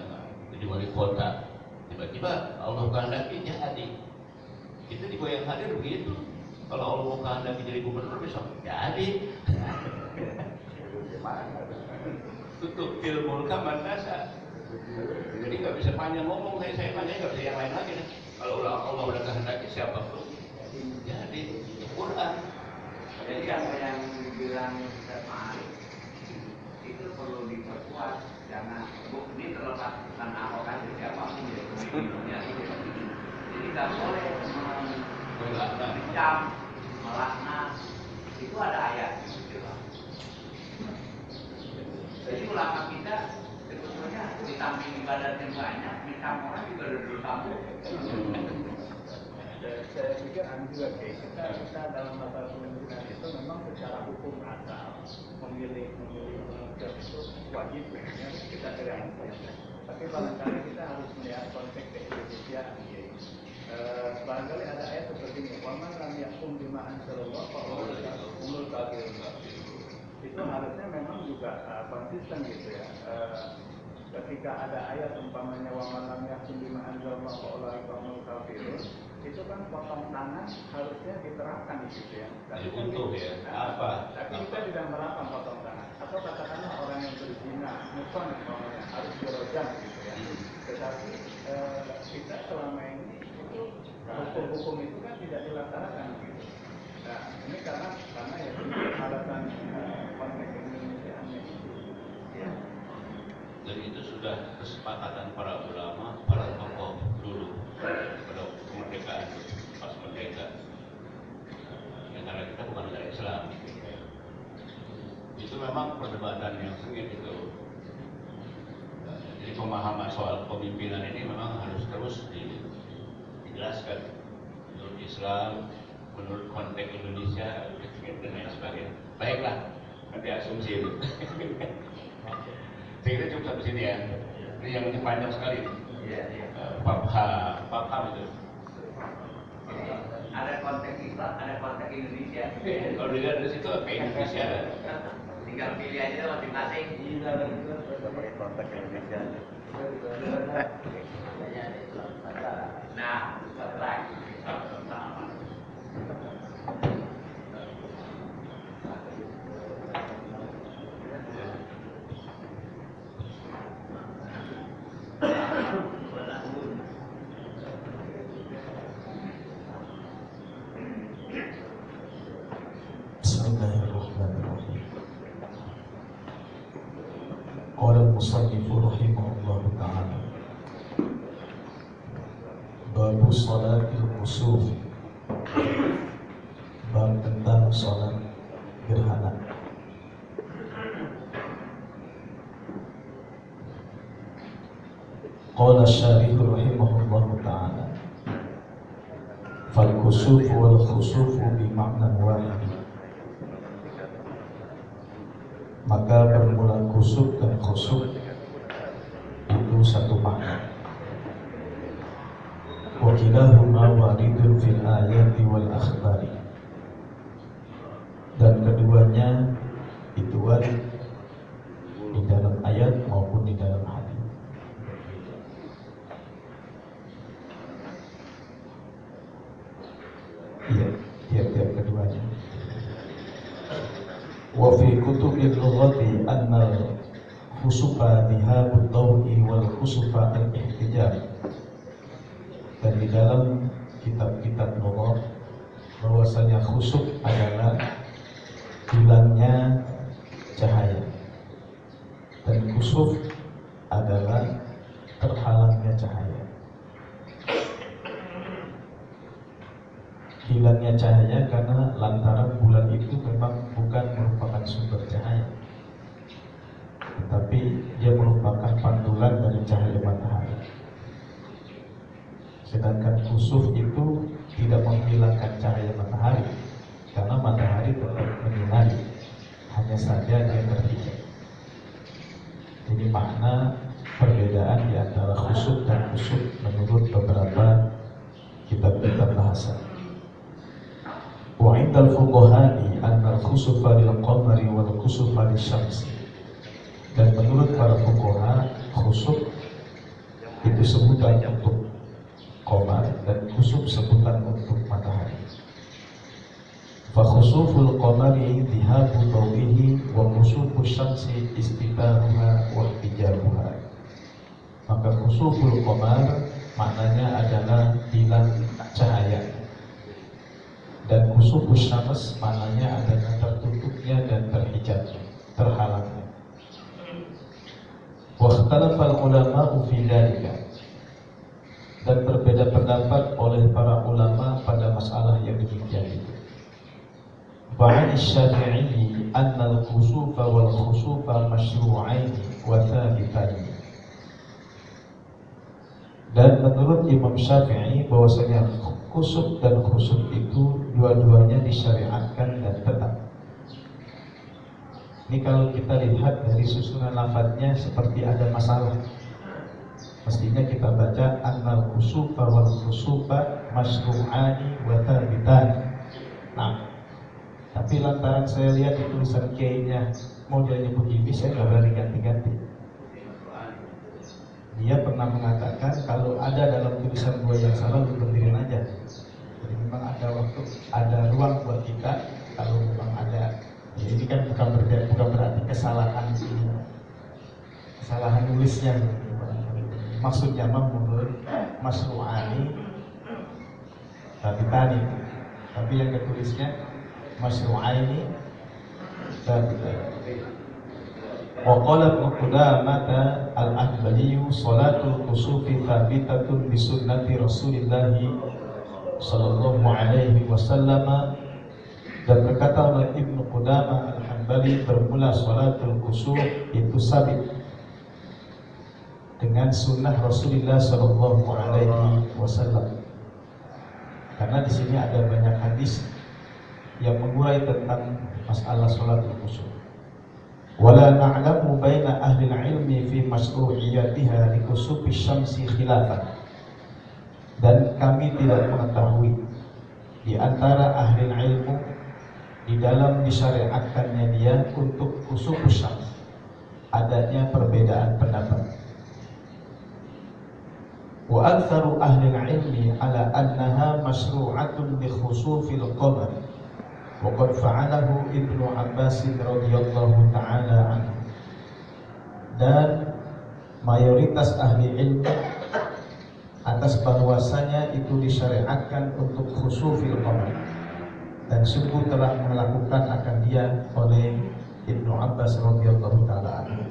jadi wali kota. Tiba-tiba Allah kehendaki jadi. Itu di goyang hadir begitu. Kalau Allah kehendaki jadi gubernur besok jadi. Tutup ilmu kaman dasar. Jadi nggak bisa panjang ngomong, saya panjang nggak bisa yang lain lagi. Kalau Allah udah kehendaki siapapun jadi Quran. Jadi apa yang dibilang Ustaz Ma'arif itu perlu diperkuat, jangan ini terlepas bukan Ahok aja siapapun ya pemimpinnya. Jadi nggak boleh mencam, melaknat, itu ada ayat. Jadi ulama kita sebetulnya di samping ibadatnya banyak, mencam orang juga ada dosa. Saya pikir juga kita dalam masalah pemimpinan itu memang secara hukum asal memilih pemimpin itu wajib ya, kita realistis. Tapi barangkali kita harus melihat konteks keindonesiaan. Barangkali ada ayat seperti ini, waman lam yakum bima anzalallah fa umul kafirun. Itu harusnya memang juga konsisten gitu ya. ketika ada ayat umpamanya wa man lam yahkum bima anzalallahu ulaika humul kafirun, itu kan potong tangan harusnya diterapkan di situ ya. Jadi untuk ya apa? Tapi kita tidak menerapkan potong tangan. Atau katakanlah orang yang berzina, muson umpamanya harus dirojam gitu ya. Tetapi kita selama ini itu hukum-hukum itu kan tidak dilaksanakan gitu. Nah ini karena ya alasan konteks Indonesia-nya itu. Ya. Dan itu sudah kesepakatan para ulama, para tokoh dulu pada kemerdekaan, pas merdeka. Negara kita bukan negara Islam. Itu memang perdebatan yang sengit itu. Jadi pemahaman soal kepemimpinan ini memang harus terus dijelaskan menurut Islam, menurut konteks Indonesia, dan lain sebagainya. Baiklah, nanti asumsi itu. Saya kira cukup sampai sini ya. Ini yang panjang sekali. Paham itu. Ada konteks Islam, ada konteks Indonesia. Kalau dilihat dari situ apa Indonesia? Tinggal pilih aja masing-masing. Konteks Indonesia. Nah, lagi. Bismillahirrahmanirrahim. Qala al-musannif rahimahullah ta'ala, babu salatil khusuf, bab tentang salat gerhana. Qala syarih rahimahullah ta'ala, fal khusuf wal khusufu bi ma'nan wahid, maka bermula khusuf dan khusuf itu satu makna. Wa kilahuma waridun fil ayati wal akhbari, dan keduanya itu warid di dalam ayat maupun di dalam hadis. Iya, tiap-tiap keduanya. Wa fi kutubil lughati anna khusufa dihabut tawhi wal khusufa al-ihtijab, dan di dalam kitab-kitab lughah bahwasanya khusuf adalah hilangnya cahaya dan khusuf adalah terhalangnya cahaya. Hilangnya cahaya karena lantaran bulan itu memang bukan merupakan sumber cahaya, tetapi dia merupakan pantulan dari cahaya matahari. Sedangkan khusuf itu tidak menghilangkan cahaya matahari, karena matahari tetap menyinari, hanya saja dia terhijab. Jadi makna perbedaan di antara khusuf dan khusuf menurut beberapa kitab-kitab bahasa. Wa indal fuqahani anna al-khusufa lil qamari wal khusufa lisyamsi, dan menurut para fuqaha khusuf itu sebutan untuk qamar dan khusuf sebutan untuk matahari. Fa khusuful qamari dhihabu dawihi wa khusufu syamsi istibahuha wa ihtijabuha, maka khusuful qamar maknanya adalah hilang cahaya, dan khusufus syams maknanya adalah tertutupnya dan terhijab, terhalangnya. Wa ikhtalafal ulama'u fi dzalika, dan berbeda pendapat oleh para ulama pada masalah yang demikian itu. Fa'an asy-Syafi'i anna al-khusufa wal khusufa masyru'ain wa thabitain, dan menurut Imam Syafi'i bahwasanya khusuf dan khusuf itu dua-duanya disyariatkan dan tetap. Ini kalau kita lihat dari susunan lafadznya seperti ada masalah. Mestinya kita baca annal khusufa wal khusufa masyru'ani wa thabitan. Nah, tapi lantaran saya lihat di tulisan kiainya modelnya begini, saya nggak berani ganti-ganti. dia pernah mengatakan kalau ada dalam tulisan gua yang salah lu berdirin aja. Jadi memang ada waktu, ada ruang buat kita kalau memang ada. Ya, ini kan bukan berarti kesalahan nulisnya. Maksudnya menurut Masru'ani Tani, tapi yang ketulisnya Masru'ani Tani. Wa qala Ibnu Qudamah al-Ahbali salatul kusufi thabitatun bi sunnati Rasulillah sallallahu alaihi wasallam. Dan berkata oleh Ibnu Qudamah al-Hanbali, bermula salatul kusuf itu sabit dengan sunnah Rasulullah sallallahu alaihi wasallam. Karena di sini ada banyak hadis yang mengurai tentang masalah salatul kusuf. Wala na'lamu baina ahli ilmi fi masru'iyatiha li kusufi syamsi khilafan. Dan kami tidak mengetahui di antara ahli ilmu di dalam disyariatkannya dia untuk kusufus syams adanya perbedaan pendapat. Wa aktsaru ahli ilmi ala annaha masyru'atun bi khusufil qamar. Wa qad fa'alahu Ibnu Abbas radhiyallahu ta'ala anhu. Dan mayoritas ahli ilmu atas bahwasanya itu disyariatkan untuk khusufil qamar, dan sungguh telah melakukan akan dia oleh Ibnu Abbas radhiyallahu ta'ala anhu.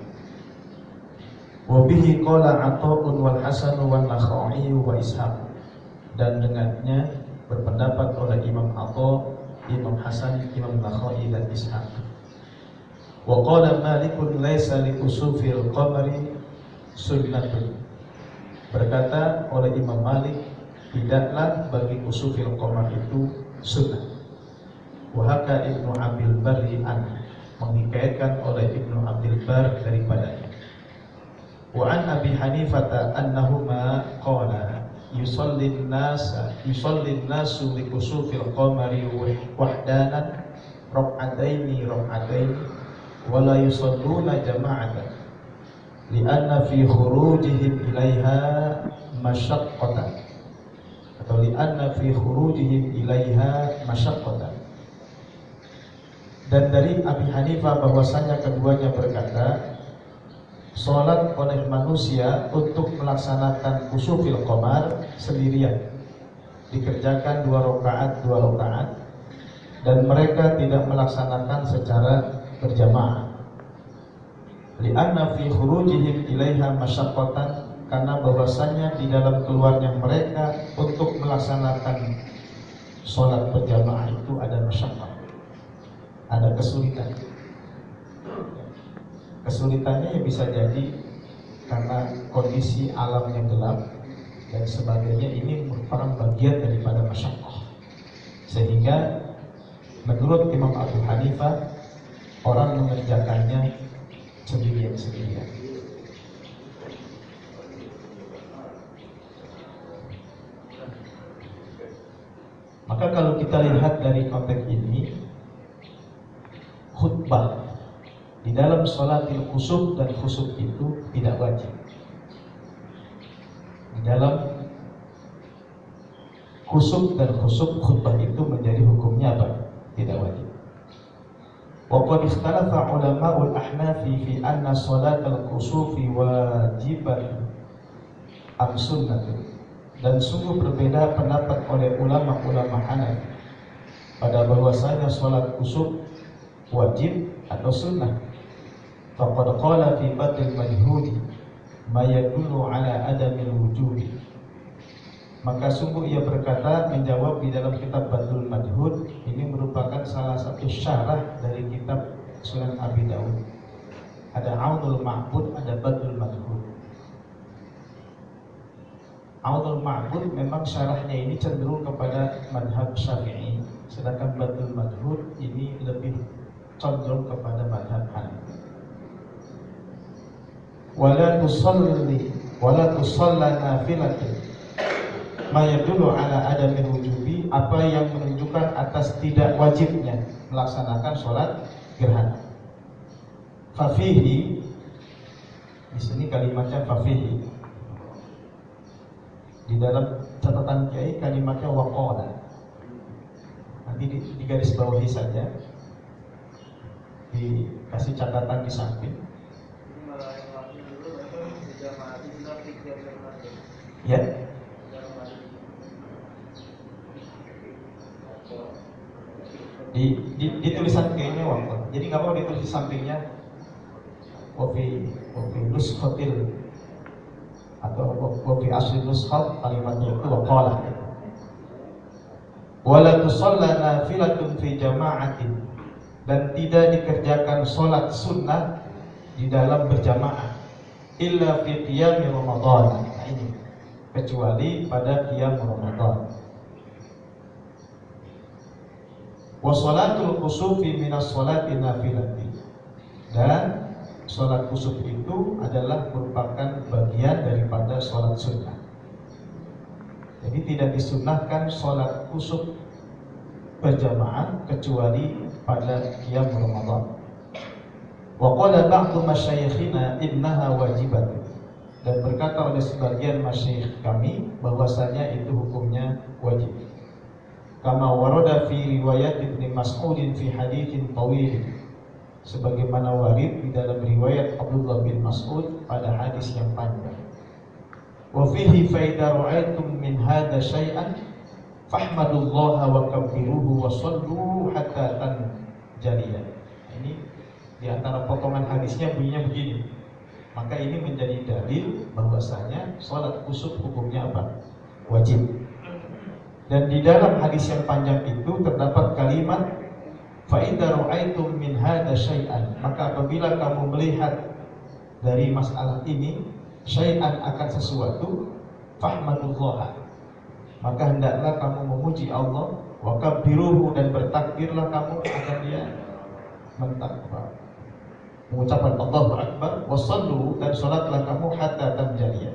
Wa bihi qala Ata'un wal Hasan wan Nakhai wa Ishaq. Dan dengannya berpendapat oleh Imam Atha', Imam Hasan, Imam Nakhai dan Ishaq. Wa qala Malikun laisa li kusufil qamari sunnatun. Berkata oleh Imam Malik, tidaklah bagi kusufil qamar itu sunnah. Wa haka Ibnu Abdul Barri an, menghikayatkan oleh Ibnu Abdul Bar daripadanya. Wa an Abi Hanifah annahuma qala yusallin nasu li kusufil qamari wahdanan raq'ataini wa la yusalluna jama'atan li'anna fi khurujihim ilaiha masyaqqatan, atau li'anna fi khurujihim ilaiha masyaqqatan. Dan dari Abi Hanifah bahwasanya keduanya berkata, sholat oleh manusia untuk melaksanakan kusufil qamar sendirian dikerjakan 2 rakaat, dan mereka tidak melaksanakan secara berjamaah. Li'anna fi khurujihim ilaiha masyaqqatan, karena bahwasanya di dalam keluarnya mereka untuk melaksanakan sholat berjamaah itu ada masyaqqah, ada kesulitan. Kesulitannya ya bisa jadi karena kondisi alam yang gelap dan sebagainya, ini merupakan bagian daripada masyaqqah. Sehingga menurut Imam Abu Hanifah, orang mengerjakannya sendirian. Maka kalau kita lihat dari konteks ini, khutbah di dalam sholatil khusuf dan khusuf itu tidak wajib. Di dalam khusuf dan khusuf, khutbah itu menjadi hukumnya apa? Tidak wajib. Wa qad ikhtalafa ulama'ul ahnafi fi anna sholatal khusufi wajibatun am sunnatun. Dan sungguh berbeda pendapat oleh ulama-ulama Hanafi pada bahwasanya sholat khusuf wajib atau sunnah. Faqad qala fi Badril Majhudi ma yadullu ala adamil wujudi. Maka sungguh ia berkata, menjawab di dalam kitab Badrul Majhud, ini merupakan salah satu syarah dari kitab Sunan Abi Daud. Ada Aunul Ma'bud, ada Badrul Majhud. Aunul Ma'bud memang syarahnya ini cenderung kepada madhab Syafi'i, sedangkan Badrul Majhud ini lebih cenderung kepada madhab Hanafi. Wala tusalla nafilatun ma yadullu ala adamil wujubi, apa yang menunjukkan atas tidak wajibnya melaksanakan sholat gerhana. Fafihi, di sini kalimatnya fafihi, dalam catatan Kiai kalimatnya waqala. Nanti di garis bawahi saja, dikasih catatan di samping. Ya. Di tulisan kayaknya waqala. Jadi nggak mau ditulis di sampingnya wafi nuskhatil atau wafi asli nuskhat, kalimatnya itu waqala. Wala tusalla nafilatun fi jama'atin, dan tidak dikerjakan sholat sunnah di dalam berjamaah illa fi qiyam Ramadan. Nah, ini kecuali pada qiyam Ramadan. Wa sholatul kusufi minas sholati nafilati, dan sholat kusuf itu adalah merupakan bagian daripada sholat sunnah. Jadi tidak disunnahkan sholat kusuf berjamaah kecuali pada qiyam Ramadan. Wa qala ba'du masyayikhina innaha wajibatun, dan berkata oleh sebagian masyayikh kami bahwasanya itu hukumnya wajib. Kama warada fi riwayat Ibnu Mas'ud fi haditsin tawil, sebagaimana warid di dalam riwayat Abdullah bin Mas'ud pada hadis yang panjang. Wa fihi fa idza ra'aytum min hadza syai'an fahmadullaha wa kabbiruhu wa sallu hatta tanjaliya. Ini di antara potongan hadisnya bunyinya begini. Maka ini menjadi dalil bahwasanya salat kusuf hukumnya apa? Wajib. Dan di dalam hadis yang panjang itu terdapat kalimat fa idza ra'aytum min hadza syai'an, maka apabila kamu melihat dari masalah ini syai'an akan sesuatu, fahmadullah, maka hendaklah kamu memuji Allah, wa kabbiruhu, dan bertakbirlah kamu akan dia, mengucapkan Allahu Akbar, wa sallu, dan salatlah kamu hatta tanjaliya.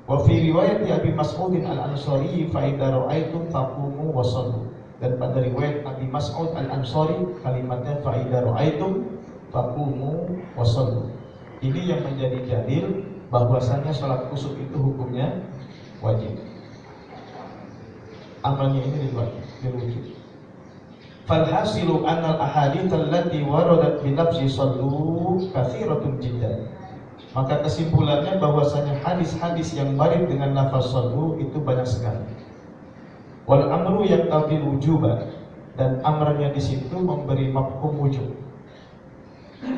Wa fi riwayat Abi Mas'ud al-Ansari fa idza ra'aytum faqumu wa sallu, dan pada riwayat Abi Mas'ud al-Ansari kalimatnya fa idza ra'aytum faqumu wa sallu. Ini yang menjadi dalil bahwasanya salat kusuf itu hukumnya wajib. Amalnya ini diwajib. Falhasilu anna al-ahadits allati waradat bi lafzi sallu katsiratun jiddan. Maka kesimpulannya bahwasanya hadis-hadis yang warid dengan lafaz sallu itu banyak sekali. Wal amru yaqtadi wujuba, dan amrnya di situ memberi mafhum wujub.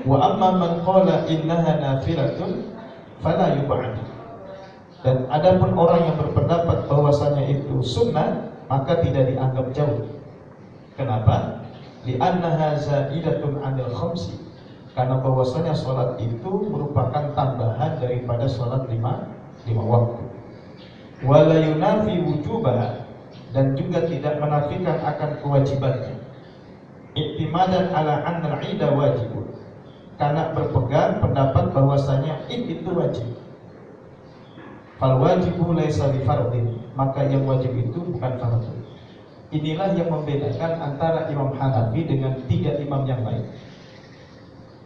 Wa amma man qala innaha nafilatun fala yub'ad, dan adapun orang yang berpendapat bahwasanya itu sunnah, maka tidak dianggap jauh. Kenapa? Li'annaha za'idatun 'anil khamsi, karena bahwasanya sholat itu merupakan tambahan daripada sholat lima waktu. Wala yunafi wujubaha, dan juga tidak menafikan akan kewajibannya. I'timadan ala anna al-'ida wajibun, karena berpegang pendapat bahwasanya itu wajib. Fal wajibu laisa bi fardhin, maka yang wajib itu bukan fardu. Inilah yang membedakan antara Imam Hanafi dengan tiga imam yang lain.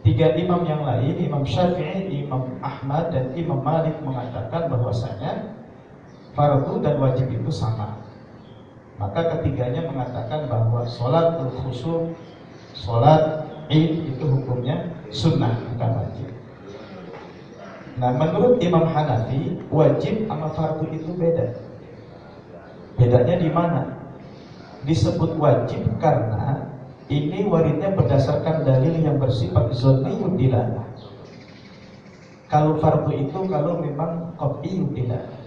Tiga imam yang lain, Imam Syafi'i, Imam Ahmad, dan Imam Malik mengatakan bahwasanya fardu dan wajib itu sama. Maka ketiganya mengatakan bahwa sholat khusyuk, sholat Id itu hukumnya sunnah, bukan wajib. Nah, menurut Imam Hanafi, wajib sama fardu itu beda. Bedanya di mana? Disebut wajib karena ini waridnya berdasarkan dalil yang bersifat zonniyud dilalah. Kalau fardu itu kalau memang qat'iyud dilalah.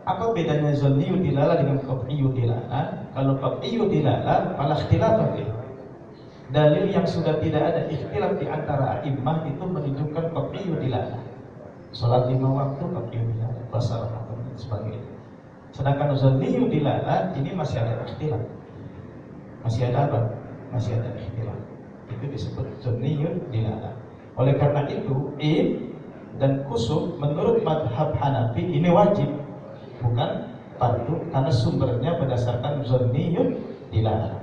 Apa bedanya zonniyud dilalah dengan qat'iyud dilalah? Kalau qat'iyud dilalah malah ikhtilaf fihi. Dalil yang sudah tidak ada ikhtilaf di antara a'immah itu menunjukkan qat'iyud dilalah. Salat 5 waktu qat'iyud dilalah, puasa Ramadan dan sebagainya. Sedangkan zonniyud dilalah ini masih ada ikhtilaf. Masih ada apa? Masih ada ikhtilaf. Itu disebut zonniyud dilalah. Oleh karena itu, id dan kusuf menurut madhab Hanafi ini wajib, bukan fardu, karena sumbernya berdasarkan zonniyud dilalah.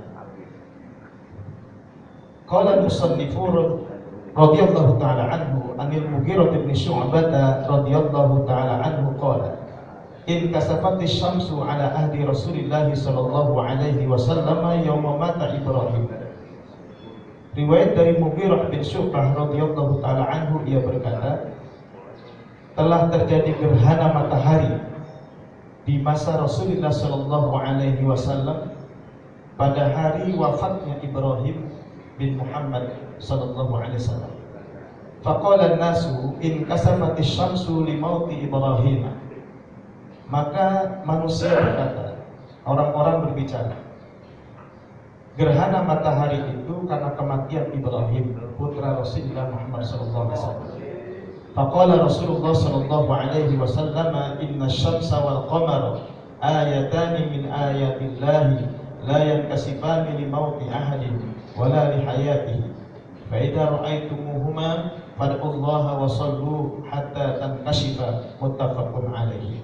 Qala al-musannifur radhiyallahu ta'ala anhu anil Mughirah bin Syu'bah radhiyallahu ta'ala anhu qala in kasafatis syamsu ala ahdi Rasulillah sallallahu alaihi wasallam yauma mata Ibrahim. Riwayat dari Mughirah bin Syu'bah radhiyallahu taala anhu, ia berkata, telah terjadi gerhana matahari di masa Rasulullah sallallahu alaihi wasallam pada hari wafatnya Ibrahim bin Muhammad sallallahu alaihi wasallam. Faqala an-nasu in kasafatis syamsu li mauti Ibrahim. Maka manusia berkata, orang-orang berbicara, gerhana matahari itu karena kematian Ibrahim, putra Rasulullah Muhammad sallallahu alaihi wasallam. Faqala Rasulullah sallallahu alaihi wasallam, inna syamsa wal qamara ayatani min ayatillahi la yankasifani li mauti ahadin wala li hayatihi. Fa idza ra'aitumuhuma fad'ullaha wa sallu hatta tankashifa, muttafaqun alaihi.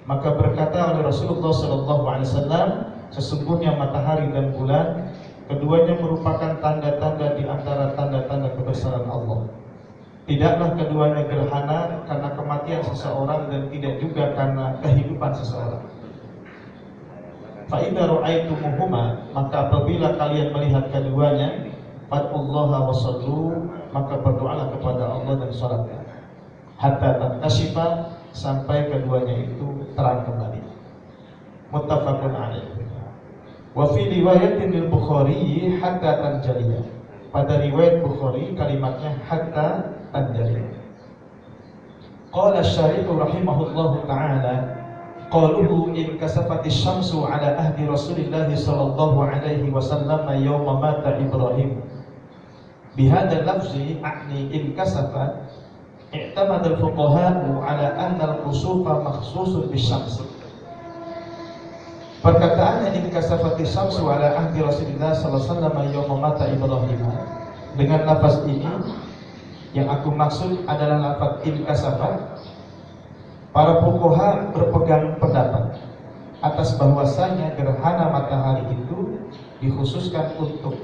Maka berkata oleh Rasulullah sallallahu alaihi wasallam, sesungguhnya matahari dan bulan keduanya merupakan tanda-tanda di antara tanda-tanda kebesaran Allah. Tidaklah keduanya gerhana karena kematian seseorang dan tidak juga karena kehidupan seseorang. Fa idza ra'aitumuhuma, maka apabila kalian melihat keduanya, fad'ullaha wa sallu, maka berdoalah kepada Allah dan salatlah. Hatta tankashifa, sampai keduanya itu terang kembali. Muttafaqun alaihi. Wa fi riwayatin al-Bukhari hatta tanjaliya. Pada riwayat Bukhari kalimatnya hatta tanjaliya. Qala asy-syarih rahimahullahu taala, qaluhu in kasafatis syamsu ala ahdi Rasulillah sallallahu alaihi wasallam yauma mata Ibrahim. Bihadza lafzi a'ni in kasafat i'tamad al-fuqaha'u ala anna al-kusufa makhsusun bisyams. Perkataan in kasafati syamsu ala ahdi Rasulillah sallallahu alaihi wasallam yauma mata Ibrahim, dengan lafaz ini yang aku maksud adalah lafaz in kasafat. Para fuqaha berpegang pendapat atas bahwasanya gerhana matahari itu dikhususkan untuk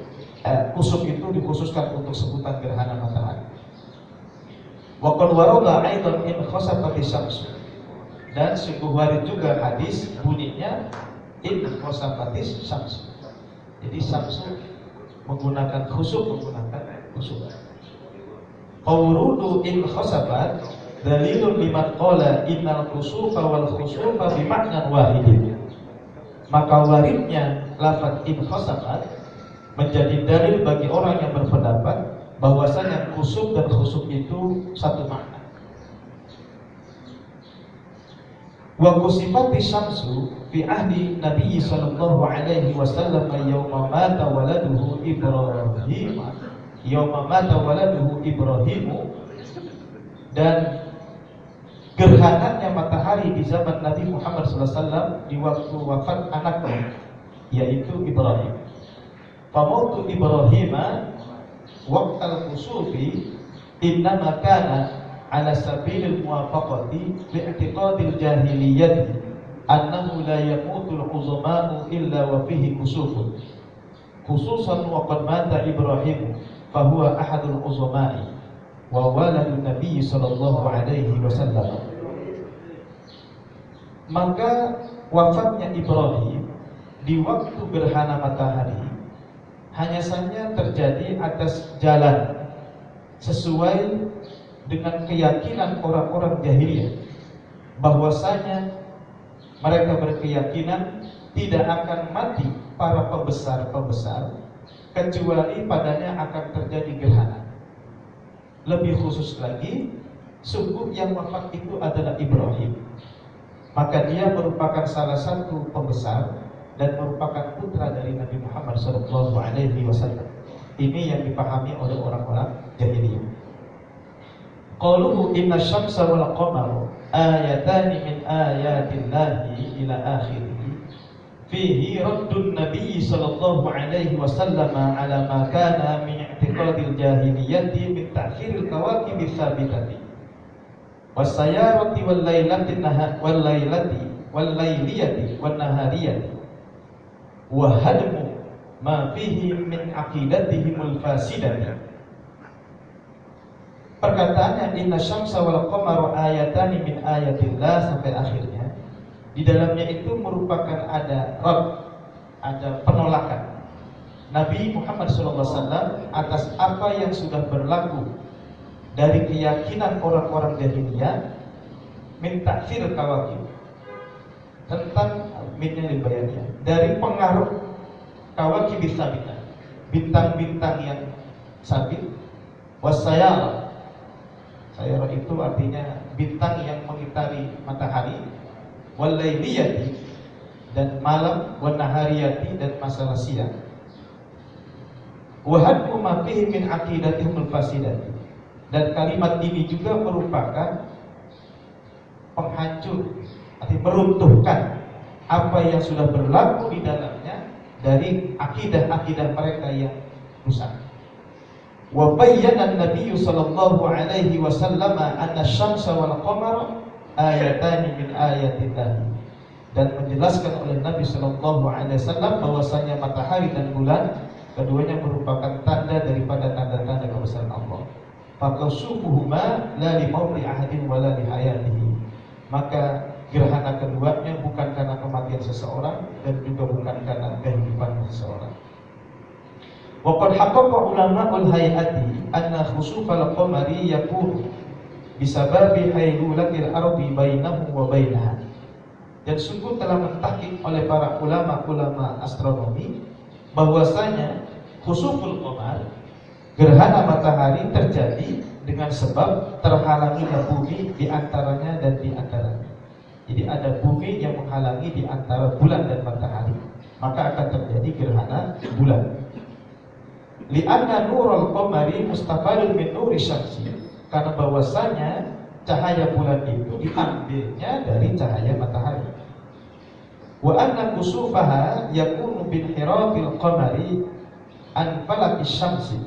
kusuf itu dikhususkan untuk sebutan gerhana matahari. Wa qad warada aidan in khasafati syams. Dan sungguh warid juga hadis bunyinya in khasafati syams. Jadi syams menggunakan khusuf, menggunakan khusuf. Qawrudu in khasafat dalilun liman qala innal khusufa wal khusufa bi ma'nan wahidin. Maka waridnya lafaz in khasafat menjadi dalil bagi orang yang berpendapat bahwasanya khusuf dan khusuf itu satu makna. Wa kusifati syamsu fi ahdi Nabi sallallahu alaihi wasallam yauma mata waladuhu Ibrahim. Yauma mata waladuhu Ibrahim. Dan gerhananya matahari di zaman Nabi Muhammad sallallahu alaihi wasallam di waktu wafat anaknya, yaitu Ibrahim. Famautu Ibrahim waqtal kusufi innama kana ala sabilil muwafaqati li'tiqadil jahiliyyati annahu la yamutul uzama'u illa wa fihi kusufun khususan wa qad mata Ibrahim fahuwa ahadul uzama'i wa waladun nabiy sallallahu alaihi wasallam. Maka wafatnya Ibrahim di waktu gerhana matahari hanya saja terjadi atas jalan sesuai dengan keyakinan orang-orang jahiliyah, bahwasanya mereka berkeyakinan tidak akan mati para pembesar-pembesar kecuali padanya akan terjadi gerhana. Lebih khusus lagi, sungguh yang wafat itu adalah Ibrahim, maka dia merupakan salah satu pembesar dan merupakan putra dari Nabi Muhammad sallallahu alaihi wasallam. Ini yang dipahami oleh orang-orang jahiliyah. Qaluhu inna syamsa wal qamara ayatani min ayatillahi ila akhirih. Fihi raddun Nabi sallallahu alaihi wasallam ala ma kana min i'tiqadil jahiliyyati min ta'khiril kawakib tsabitati. Wasayarati wal lailati wal lailiyati wan nahariyati. Wa hadmu ma fihi min aqidatihimul fasidah. perkataannya inna syamsa wal qamara ayatani min ayatillah sampai akhirnya, di dalamnya itu merupakan ada penolakan Nabi Muhammad SAW atas apa yang sudah berlaku dari keyakinan orang-orang jahiliyah min ta'thir kawakib, tentang minnya dibayarnya dari pengaruh kawakib sabita, bintang-bintang yang sabit, wasayara. Sayara itu artinya bintang yang mengitari matahari, walailiyati dan malam, wanahariyati dan masalah siang. Wahadku ma fihi min aqidatihumul fasidati, dan kalimat ini juga merupakan penghancur, arti meruntuhkan apa yang sudah berlaku di dalamnya dari akidah-akidah mereka yang rusak. Wa bayyana an-nabiy sallallahu alaihi wasallam anna asy-syamsa wal qamara ayatan min ayatillah, dan menjelaskan oleh Nabi sallallahu alaihi wasallam bahwasanya matahari dan bulan keduanya merupakan tanda daripada tanda-tanda kebesaran Allah. Faqasubuhuma la li mawti ahadin wala li hayatihi, maka gerhana keduanya bukan karena kematian seseorang dan juga bukan karena kehidupan seseorang. Waqad haqqaqa ulama'ul hayati anna khusufal qamari yakunu bisababi haylulatil ardi bainahu wa bainaha, dan sungguh telah mentahqiq oleh para ulama-ulama astronomi bahwasanya khusuful qamar, gerhana matahari, terjadi dengan sebab terhalanginya bumi di antaranya dan di antaranya. Jadi ada bumi yang menghalangi di antara bulan dan matahari, maka akan terjadi gerhana bulan. Li'anna nurul qamari mustafadun min nuri syamsi, karena bahwasanya cahaya bulan itu diambilnya dari cahaya matahari. Wa anna kusufaha yakunu bin hiratil qamari an falakis syamsi,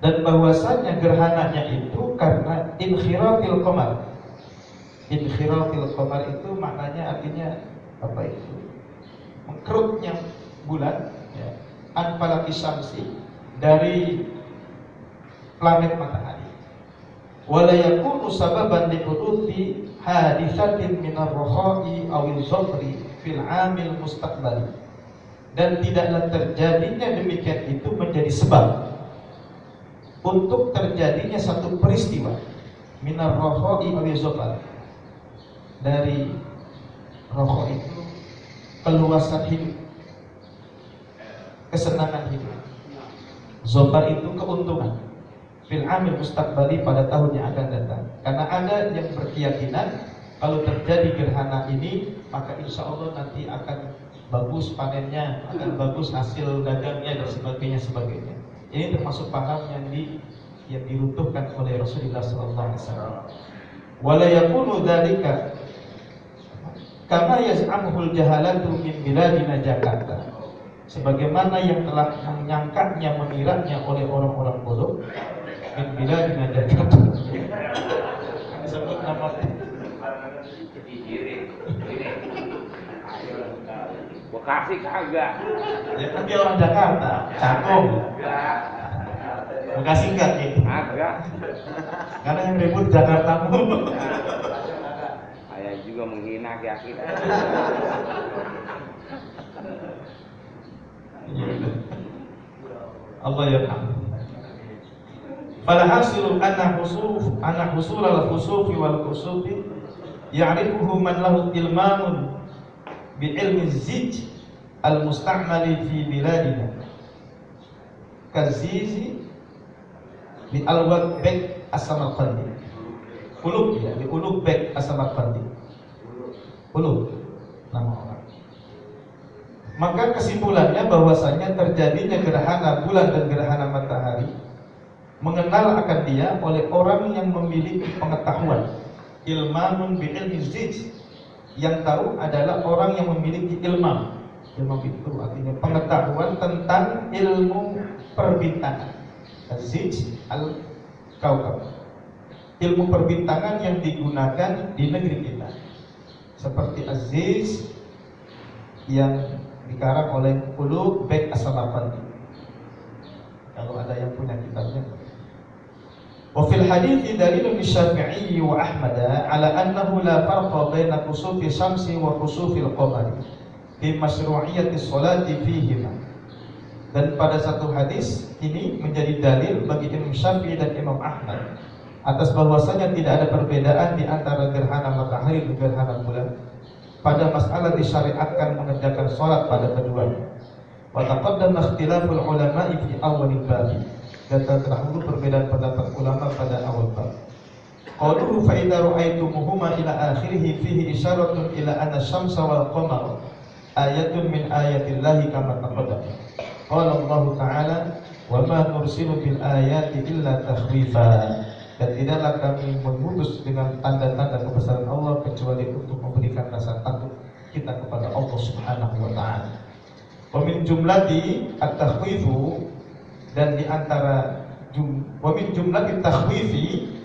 dan bahwasanya gerhananya itu karena inkhiratil qamar. Inkhiratil qamar itu maknanya artinya apa itu? Mengkerutnya bulan, ya. An falakis syamsi, dari planet matahari. Wala yakunu sababan li huduthi haditsatin min ar-raha'i aw al-zafri fil 'amil mustaqbali, dan tidaklah terjadinya demikian itu menjadi sebab untuk terjadinya satu peristiwa min ar-raha'i aw al-zafri, dari raha itu keluasan hidup, kesenangan hidup, zafar itu keuntungan, fil amil mustaqbali, pada tahun yang akan datang. Karena ada yang berkeyakinan kalau terjadi gerhana ini maka insya Allah nanti akan bagus panennya, akan bagus hasil dagangnya dan sebagainya. Ini termasuk paham yang diruntuhkan oleh Rasulullah SAW. Wala yakunu dzalika kama yaz'amuhul jahalatu min biladina Jakarta, sebagaimana yang telah menyangkanya, mengiranya oleh orang-orang bodoh min biladina Jakarta. Disebut nama Bekasi kagak. ya kan dia orang Jakarta, Cakung. Bekasi enggak gitu. Agak. Karena yang ribut Jakarta mulu. Saya juga menghina keyakinan. Allah yarham. Falhasilu anna husul al-khusufi wal kusufi ya'rifuhu man lahu ilmamun bi ilmi az-zij al-musta'mali fi biladina kazizi bi al-wad bek as-samarqandi. Ulug ya, di Ulug bek as-samarqandi. Ulug nama orang. Maka kesimpulannya bahwasanya terjadinya gerhana bulan dan gerhana matahari mengenal akan dia oleh orang yang memiliki pengetahuan, ilmun bi ilmi zij, yang tahu adalah orang yang memiliki ilmu. Ilmu itu artinya pengetahuan tentang ilmu perbintangan. Zij al-kaukab, ilmu perbintangan yang digunakan di negeri kita, seperti Aziz yang dikarang oleh Ulug bek as-Samarqandi. Kalau ada yang punya kitabnya. Wa fil hadits dalilun Syafi'i wa Ahmad ala annahu la farqa baina kusufi syamsi wa kusufil qamari fi masyru'iyyati sholati fihima. Dan pada satu hadis ini menjadi dalil bagi Imam Syafi'i dan Imam Ahmad atas bahwasanya tidak ada perbedaan di antara gerhana matahari dan gerhana bulan pada masalah disyariatkan mengerjakan sholat pada keduanya. Wa taqaddama ikhtilaful ulama'i fi awwalil bab. Dan terdahulu perbedaan pendapat ulama pada awal bab. Qauluhu fa idza ra'aytumuhuma ila akhirih fihi isyaratun ila anna asy-syamsa wal qamara ayatun min ayatillahi kama taqaddama. Qala Allah Ta'ala wa ma nursilu bil ayati illa takhwifa. Dan tidaklah kami mengutus dengan tanda-tanda kebesaran Allah kecuali untuk memberikan rasa takut kita kepada Allah Subhanahu wa taala. Wa min jumlati at-takhwifu, dan di antara wa min jumlati takhwifi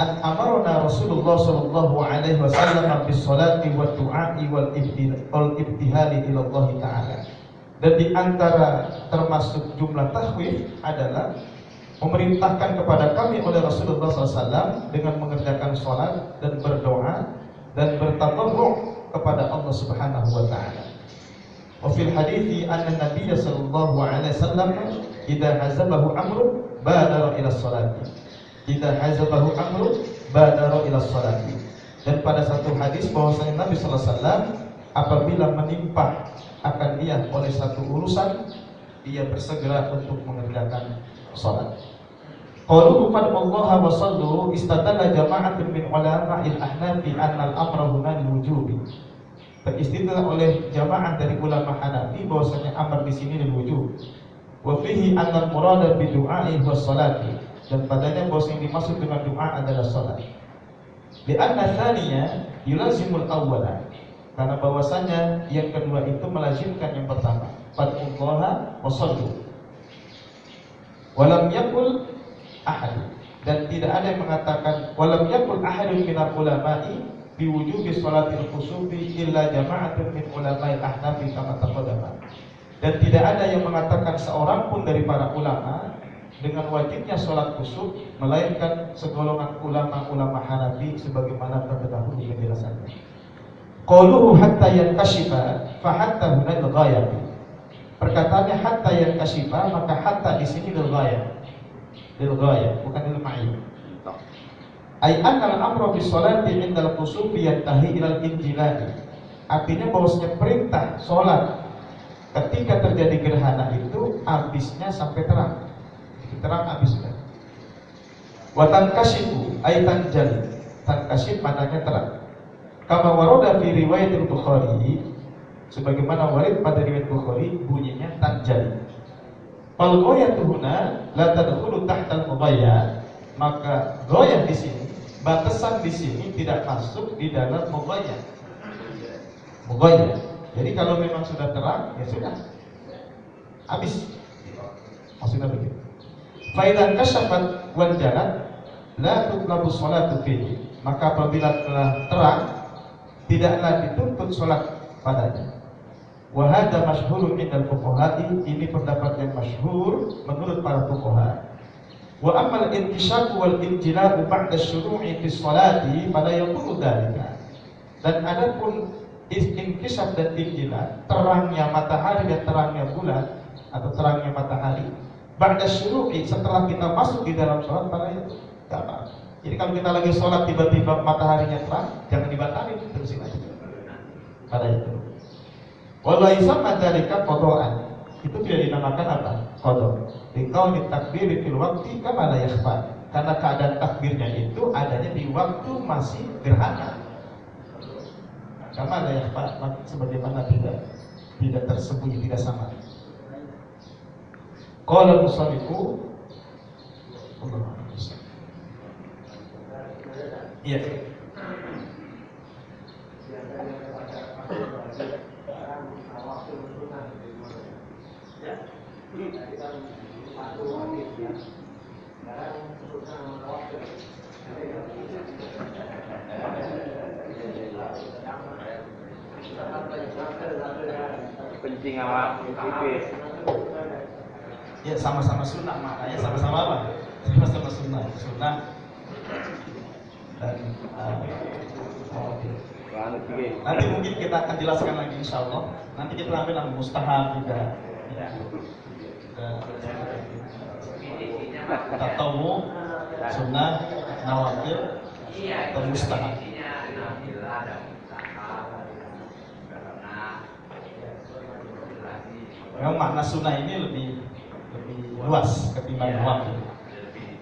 an amarna Rasulullah sallallahu alaihi wasallam bis salati wad du'a'i wal ibtihali ila Allah taala. Dan di antara termasuk jumlah takhwif adalah memerintahkan kepada kami oleh Rasulullah SAW dengan mengerjakan sholat dan berdoa dan bertadarruk kepada Allah Subhanahu wa taala. Wa fil hadithi anna Nabiy sallallahu alaihi wasallam idza hazabahu amrun badara ila sholati. Idza hazabahu amrun badara ila sholati. Dan pada satu hadis bahwasanya Nabi sallallahu alaihi wasallam apabila menimpa akan dia oleh satu urusan, dia bersegera untuk mengerjakan salat. Qauluhu qad Allah wa sallu istadalla jama'atun min ulama'il ahnafi anna al-amra huna lil-wujubi. Beristidlal oleh jamaah dari ulama Hanafi bahwasanya amar di sini lil-wujub. Wa fihi anna al-murada bi du'a'i wa salati, dan padanya bahwasanya dimaksud dengan doa adalah salat. Li'anna tsaniya yulazimul awwala, karena bahwasanya yang kedua itu melazimkan yang pertama. Fadullaha wa sallu. Walam yakul ahad, dan tidak ada yang mengatakan walam yakul ahadun minal ulama'i biwujubi sholatil khusufi illa jama'atun min ulama'il ahnafi kama taqaddama. Dan tidak ada yang mengatakan seorang pun dari para ulama dengan wajibnya sholat khusuf melainkan segolongan ulama-ulama Hanafi sebagaimana terdahulu penjelasannya. Qauluhu hatta yankashifa fa hatta hunal ghayah. Perkataannya hatta yankashifa, maka hatta di sini lil ghayah. Lil ghayah bukan lil ma'iyah. Ai anna al-amru bis salati 'inda al-khusufi yantahi ila al-injilani. Artinya bahwasanya perintah salat ketika terjadi gerhana itu habisnya sampai terang. Terang habis sudah. Wa tankashifu ay tanjali. Tankashif maknanya terang. Kama waroda fi riwayat al-Bukhari, sebagaimana warid pada riwayat Bukhari bunyinya tanjali. Fal ghayatu huna la tadkhulu tahta al-mughayya. Maka ghayah di sini, batasan di sini tidak masuk di dalam mughayya. Mughayya. Jadi kalau memang sudah terang, ya sudah. Habis. Maksudnya begitu. Fa idzan kasyafat wal jalat la tutlabu sholatu fihi. Maka apabila telah terang, tidaklah dituntut sholat padanya. Wa hadza masyhurun indal fuqaha'i, ini pendapat yang masyhur menurut para fuqaha. Wa ammal intisyaku wal injila'u ba'da syuru'i fi sholati fala yaqulu dzalika. Dan adapun inkisaf dan injila, terangnya matahari dan terangnya bulan atau terangnya matahari ba'da syuru'i, setelah kita masuk di dalam sholat pada itu enggak apa. Jadi kalau kita lagi sholat tiba-tiba mataharinya terang, jangan dibatalin, terusin aja pada itu. Wallahi sama dzalika qada'an, itu tidak dinamakan apa? Qada. Dikau ditakbir fil waqti kama la yakhfa, karena keadaan takbirnya itu adanya di waktu masih gerhana. Kama la yakhfa, sebagaimana tidak tersembunyi, tidak sama. Qala musannifu iya. Penting awak tipis. Ya sama-sama sunnah, maknanya sama-sama apa? sama-sama sunnah dan nanti mungkin kita akan jelaskan lagi insya Allah. Nanti kita ambil yang mustahab juga. Tatawu, sunnah, nawafil, dan mustahab. Memang makna sunnah ini lebih luas ketimbang nawafil.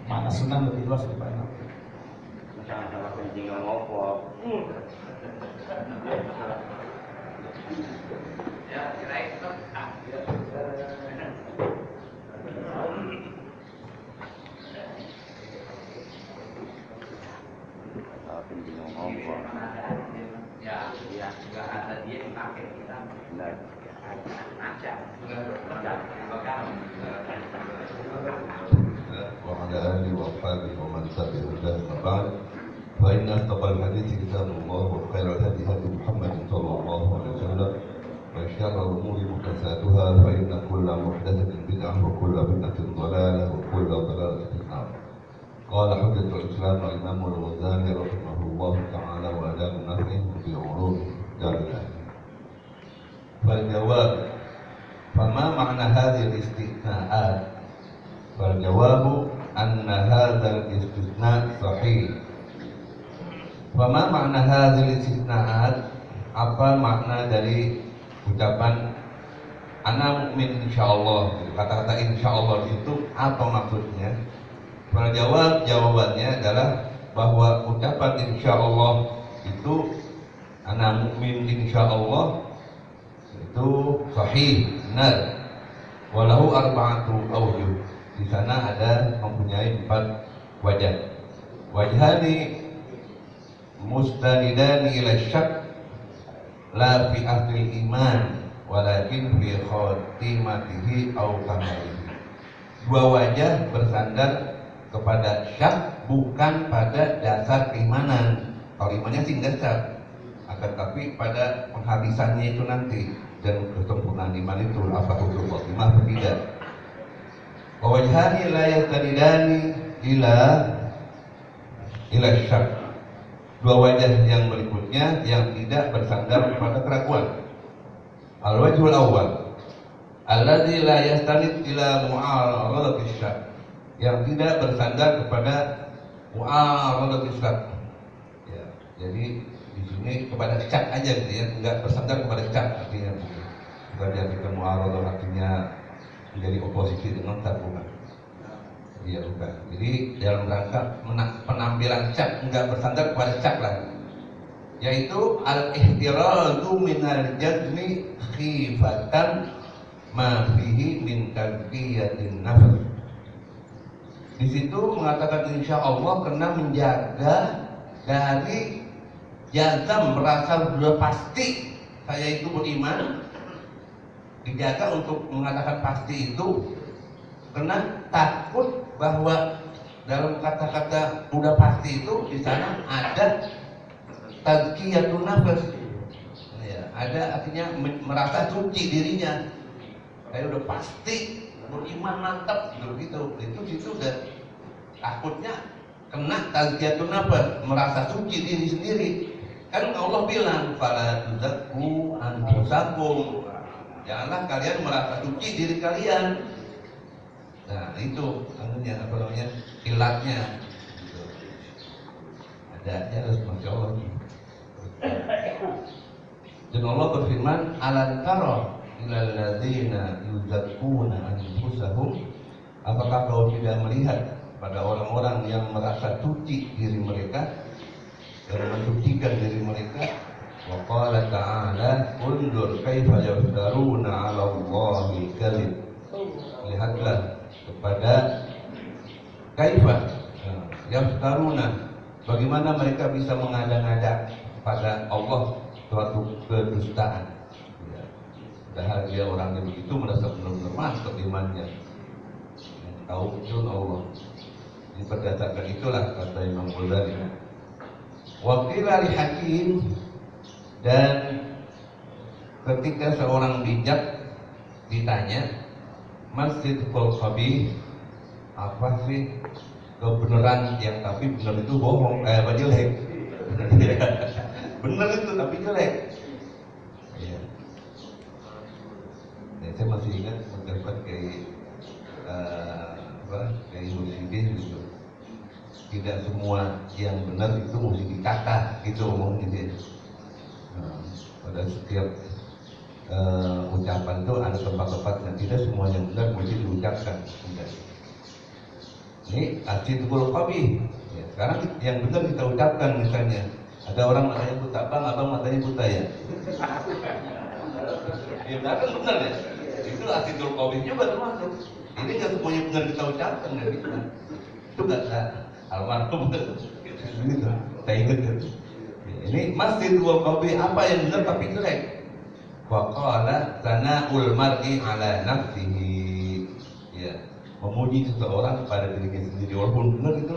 Makna sunnah lebih luas daripada nawafil. Sama-sama kencing ngopok. Ya, kira itu. Kencing ngopok. Ya, nggak ada dia yang pakai kita. Benar. وعلى آله وأصحابه ومن تبع هداه أما بعد فإن أصدق الحديث كتاب الله وخير الهدي هدي محمد صلى الله عليه وسلم وشر الأمور محدثاتها فإن كل محدثة بدعة وكل بدعة ضلالة وكل ضلالة في النار. قال حجة الإسلام الإمام الغزالي رحمه الله تعالى وأدام نفعه في علوم دار الآخرة. فالجواب فما معنى هذه الاستثناءات؟ فالجواب أن هذا الاستثناء صحيح. فما معنى هذه الاستثناءات? Apa makna dari ucapan ana mukmin insyaallah? Kata-kata insyaallah itu apa maksudnya? Jawabannya adalah bahwa ucapan insyaallah itu ana mukmin insyaallah itu sahih, benar. Walahu arba'atu awjuh. Di sana ada mempunyai 4 wajah. Wajhani mustanidani ila syak la fi ahli iman walakin fi khatimatihi aw kamalihi. 2 wajah bersandar kepada syak bukan pada dasar keimanan. Kalau imannya sih enggak syak, akan tapi pada penghabisannya itu nanti. Dan kesempurnaan iman itu apa untuk khotimah atau tidak. Wajhani la yastanidani ila syak. 2 wajah yang berikutnya yang tidak bersandar kepada keraguan. Al-wajhul awwal alladzi la yastanid ila mu'aradati syak, yang tidak bersandar kepada mu'aradati syak. Ya, jadi di sini kepada syak aja gitu ya, enggak bersandar kepada syak artinya. Bukan yang kita mu'aradah artinya menjadi oposisi dengan syak, bukan. Iya bukan. Jadi dalam rangka penampilan syak enggak bersandar kepada syak lagi, yaitu al-ihtirazu minal jazmi khifatan ma fihi min tazkiyatin nafs. Di situ mengatakan insyaallah karena menjaga dari jazam, merasa sudah pasti saya itu beriman. Dijaga untuk mengatakan pasti itu karena takut bahwa dalam kata-kata udah pasti itu di sana ada tazkiyatun nafs. Ya, ada artinya merasa suci dirinya. Saya udah pasti beriman mantap gitu. Itu situ udah takutnya kena tazkiyatun nafs, merasa suci diri sendiri. Kan Allah bilang fala tuzakku anfusakum. Janganlah kalian merasa suci diri kalian. Nah itu anunya apa namanya ilatnya. Gitu. Ada harus masya Allah. Dan Allah berfirman alam tara ilal ladzina yuzakkuna anfusahum. Apakah kau tidak melihat pada orang-orang yang merasa suci diri mereka dan mensucikan diri mereka? Wa qala ta'ala undur kaifa yaftaruna 'ala Allahi kadzib. Lihatlah kepada kaifa yaftaruna, bagaimana mereka bisa mengada-ngada pada Allah suatu kedustaan. Ya. Padahal dia orangnya begitu merasa benar-benar mantap imannya. Yang tahu betul Allah. Ini berdasarkan itulah kata Imam Ghazali. Waqila li hakim, dan ketika seorang bijak ditanya Masjidul Khabih, apa sih kebenaran yang tapi benar itu bohong, jelek. Benar itu tapi jelek. Ya. Ya, saya masih ingat mendapat kayak kayak Musyidin gitu. Tidak semua yang benar itu mesti dikata gitu ngomong gitu ya. Nah, pada setiap ucapan itu ada tempat-tempatnya, tidak semua yang benar mesti diucapkan. Tidak. Ini asidqul qabih. Ya, sekarang yang benar kita ucapkan misalnya. Ada orang matanya buta, abang matanya buta ya. Ya benar ya. Itu asidqul qabih juga termasuk. Ini nggak semuanya benar kita ucapkan, nggak bisa. Itu kata almarhum gitu. Saya ingat itu. Ini asidqul qabih, apa yang benar tapi jelek. Wa qala sana'ul mar'i ala nafsihi. Ya, memuji seseorang pada dirinya sendiri walaupun benar itu.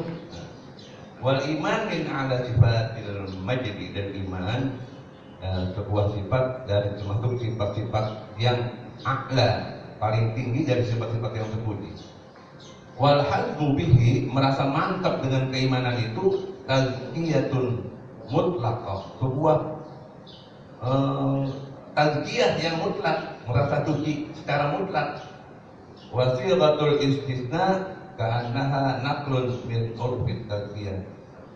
Wal iman min ala sifatil majdi, dan iman sebuah sifat dari termasuk sifat-sifat yang a'la, paling tinggi dari sifat-sifat yang terpuji. Wal hazmu bihi, merasa mantap dengan keimanan itu, tazkiyatun mutlaqah, sebuah tazkiyah yang mutlak, merasa suci secara mutlak. Wasilatul istisna ka'annaha naqlun min urfit tazkiyah,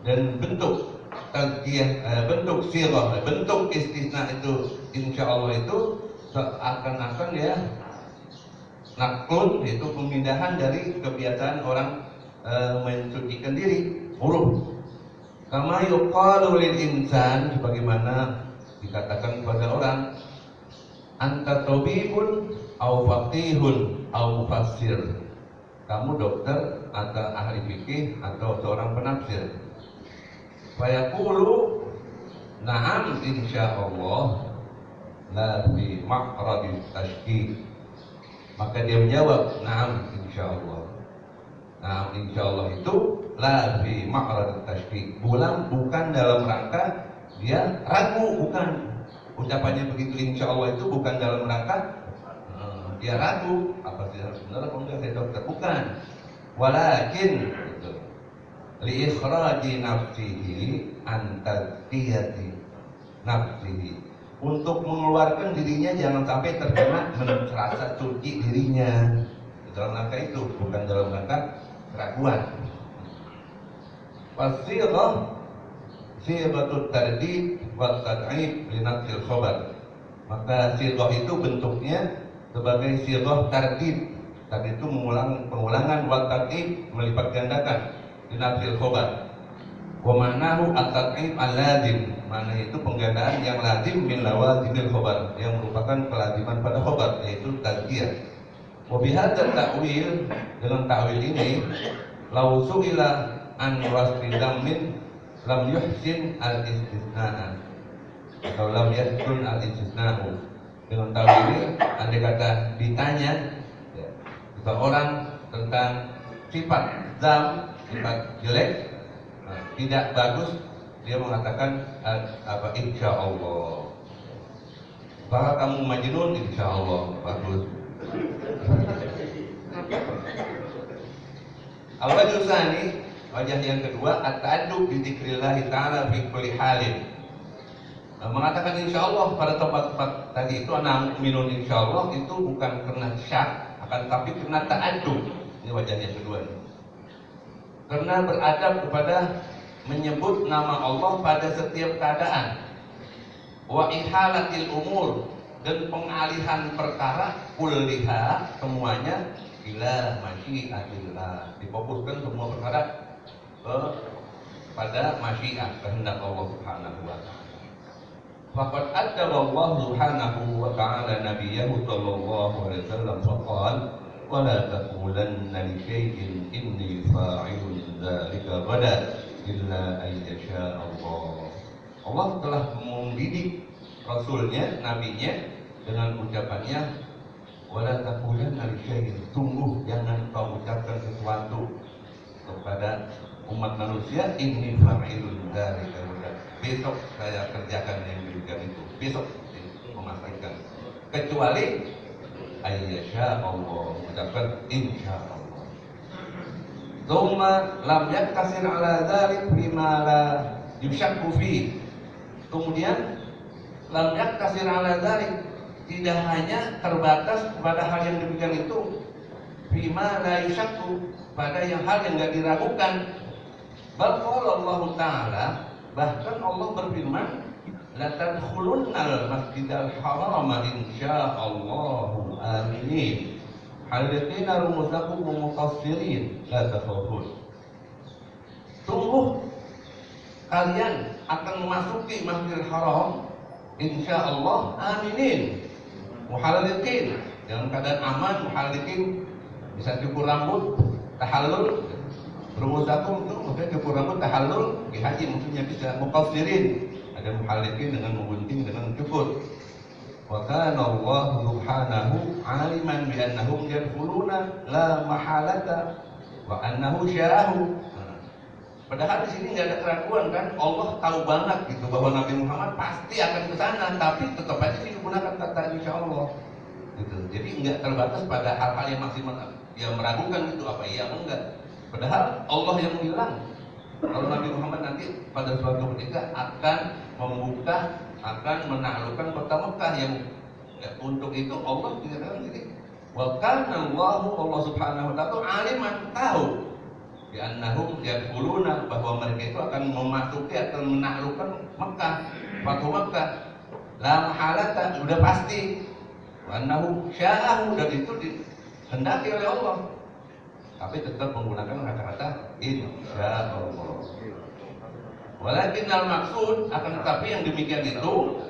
dan bentuk tazkiyah, bentuk sirah, bentuk istisna itu insyaallah itu seakan-akan ya naqlun, itu pemindahan dari kebiasaan orang mensucikan diri, uruf. Kama yuqalu lil insan, sebagaimana dikatakan kepada orang, anta tabibun au faqihun au mufassir, kamu dokter atau ahli fikih atau seorang penafsir. Fayaqulu na'am insyaallah la fi maqradit tashkik, maka dia menjawab na'am insyaallah. Na'am insyaallah itu la fi maqradit tashkik, bukan dalam rangka dia ragu, bukan. Ucapannya begitu insya Allah itu bukan dalam rangka dia ragu apa sih harus benar apa enggak saya dokter, bukan. Walakin gitu, li ikhraji nafsihi an tazkiyati nafsihi, untuk mengeluarkan dirinya jangan sampai terkena merasa suci dirinya. Dalam rangka itu, bukan dalam rangka keraguan. Fasirah sirghatut tardid wa tad'ib li nafsil khabar, maka sirghah itu bentuknya sebagai sirghah tardid, tadi itu pengulangan, wa tad'ib melipat gandakan, li nafsil khabar. Wa manahu at-tad'ib al-lazim, mana itu penggandaan yang lazim min lawazimil khabar, yang merupakan kelaziman pada khabar, yaitu tazkiyah. Wa bihadzal ta'wil, dengan ta'wil ini, law su'ila an wasfi dhammin lam yuhsin al-istisna'a atau lam yahsun al-istisna'u. Dengan tahu ini, andai kata ditanya ya, seseorang tentang sifat zam, sifat jelek, tidak bagus, dia mengatakan apa insyaallah. Bahwa kamu majnun, insyaallah bagus. Al-wajh tsani, wajah yang kedua, at-ta'addub bi dzikrillah ta'ala fi kulli halin. Mengatakan insyaallah pada tempat-tempat tadi itu, ana minun insyaallah itu bukan karena syak, akan tapi karena ta'addub. Ini wajah yang kedua ini. Karena beradab kepada menyebut nama Allah pada setiap keadaan. Wa ihalatil umur, dan pengalihan perkara kulliha, semuanya ila masyiatillah, difokuskan semua perkara pada masyiat, kehendak Allah Subhanahu wa taala. Faqad adaba Allah Subhanahu wa taala nabiyahu sallallahu alaihi wasallam faqala wa la taqulanna li shay'in inni fa'ilun dzalika ghadan illa an yasha Allah. Allah telah mendidik rasulnya, nabinya dengan ucapannya wala taqulanna li syai'in, sungguh jangan kau ucapkan sesuatu kepada umat manusia inni fa'ilun dzalika ghadan, besok saya kerjakan yang demikian itu, besok memastikan, kecuali ayyasha Allah, ucapkan insya Allah. Tsumma lam yaktasir ala dzalik bima la yushakku fi. Kemudian lam yaktasir ala dzalik, tidak hanya terbatas pada hal yang demikian itu, bima la yushakku, pada hal yang enggak diragukan. Bal qala Allah Ta'ala, bahkan Allah berfirman, la tadkhulunnal masjidal haram insyaallahu aminin haliqina rumusakum muqassirin la takhafun. Sungguh kalian akan memasuki Masjidil Haram insyaallah aminin, muhalliqin, dalam keadaan aman, muhalliqin bisa cukur rambut, tahallul, rumusakum itu maksudnya cukur rambut, tahallul, haji maksudnya bisa, muqassirin ada muhalliqin dengan menggunting, dengan cukur. Wa kana Allah subhanahu aliman bi annahum yadkhuluna la mahalata wa annahu syarahu. Padahal di sini nggak ada keraguan kan, Allah tahu banget gitu bahwa Nabi Muhammad pasti akan ke sana, tapi tetap aja digunakan kata insyaallah gitu. Jadi nggak terbatas pada hal-hal yang masih meragukan gitu, apa iya apa enggak. Padahal Allah yang bilang kalau Nabi Muhammad nanti pada suatu ketika akan membuka, akan menaklukkan kota Mekah, yang untuk itu Allah dikatakan gini, wa kana Allah subhanahu wa ta'ala aliman, tahu bi annahum yadkhuluna, bahwa mereka itu akan memasuki, akan menaklukkan Mekah, Fatu Mekah, la mahalata, sudah pasti, wa annahu sya'ahu, dan itu dihendaki oleh Allah, tapi tetap menggunakan kata-kata insyaallah. Walakin al-maksud, akan tetapi yang demikian itu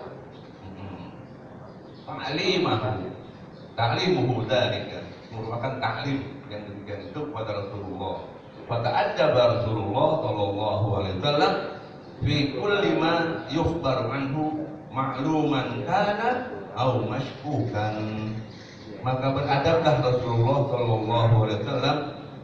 ta'limuhu dzalika, merupakan ta'lim yang demikian itu kepada Rasulullah. Wa ta'addaba Rasulullah sallallahu alaihi wasallam fi kulli ma yukhbar anhu ma'luman kana aw mashkukan. Maka beradablah Rasulullah sallallahu alaihi wasallam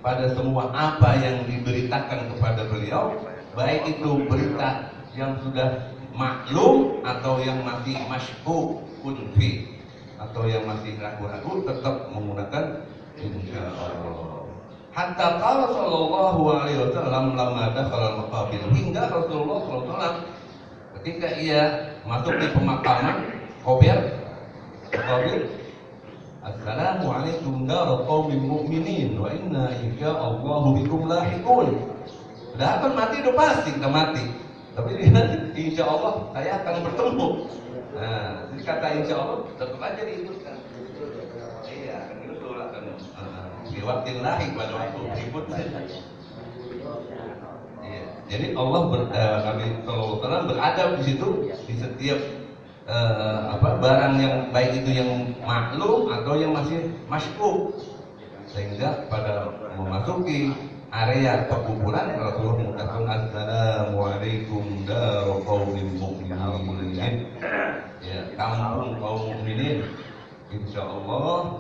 pada semua apa yang diberitakan kepada beliau, baik itu berita yang sudah maklum atau yang masih masykukun fi, atau yang masih ragu-ragu, tetap menggunakan insyaallah. Hatta qala sallallahu alaihi wasallam lamma dakhala al-maqabir, hingga Rasulullah sallallahu alaihi wasallam ketika ia masuk di pemakaman Qabir, assalamu alaikum dar qaumin mu'minin wa inna insyaallahu bikum lahiqun. Sudah akan mati, udah pasti kita mati, tapi insya Allah saya akan bertemu. Nah, jadi kata insya Allah tetap aja diikutkan. Iya, akan betul, akan diwaktin lahir pada waktu berikutnya. Iya, jadi Allah Nabi Sallallahu Alaihi Wasallam beradab di situ, di setiap barang yang baik itu yang maklum atau yang masih masykuk, sehingga pada memasuki area pekuburan Rasulullah mengatakan assalamualaikum dar qaumin mu'minin, ya, kampung kaum mukminin, insyaallah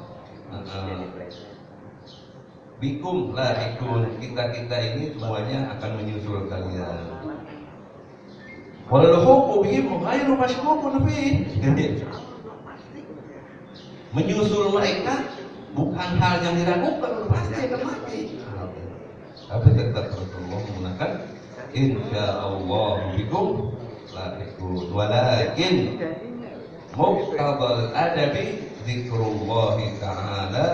bikum lahiqun, kita ini semuanya akan menyusul kalian. Wal hukum bihim ghairu masykukun fi, menyusul mereka bukan hal yang diragukan, pasti akan mati. Tapi tetap Rasulullah menggunakan insyaallah bikum lahiqun. Walakin muqtadal adabi zikrullah ta'ala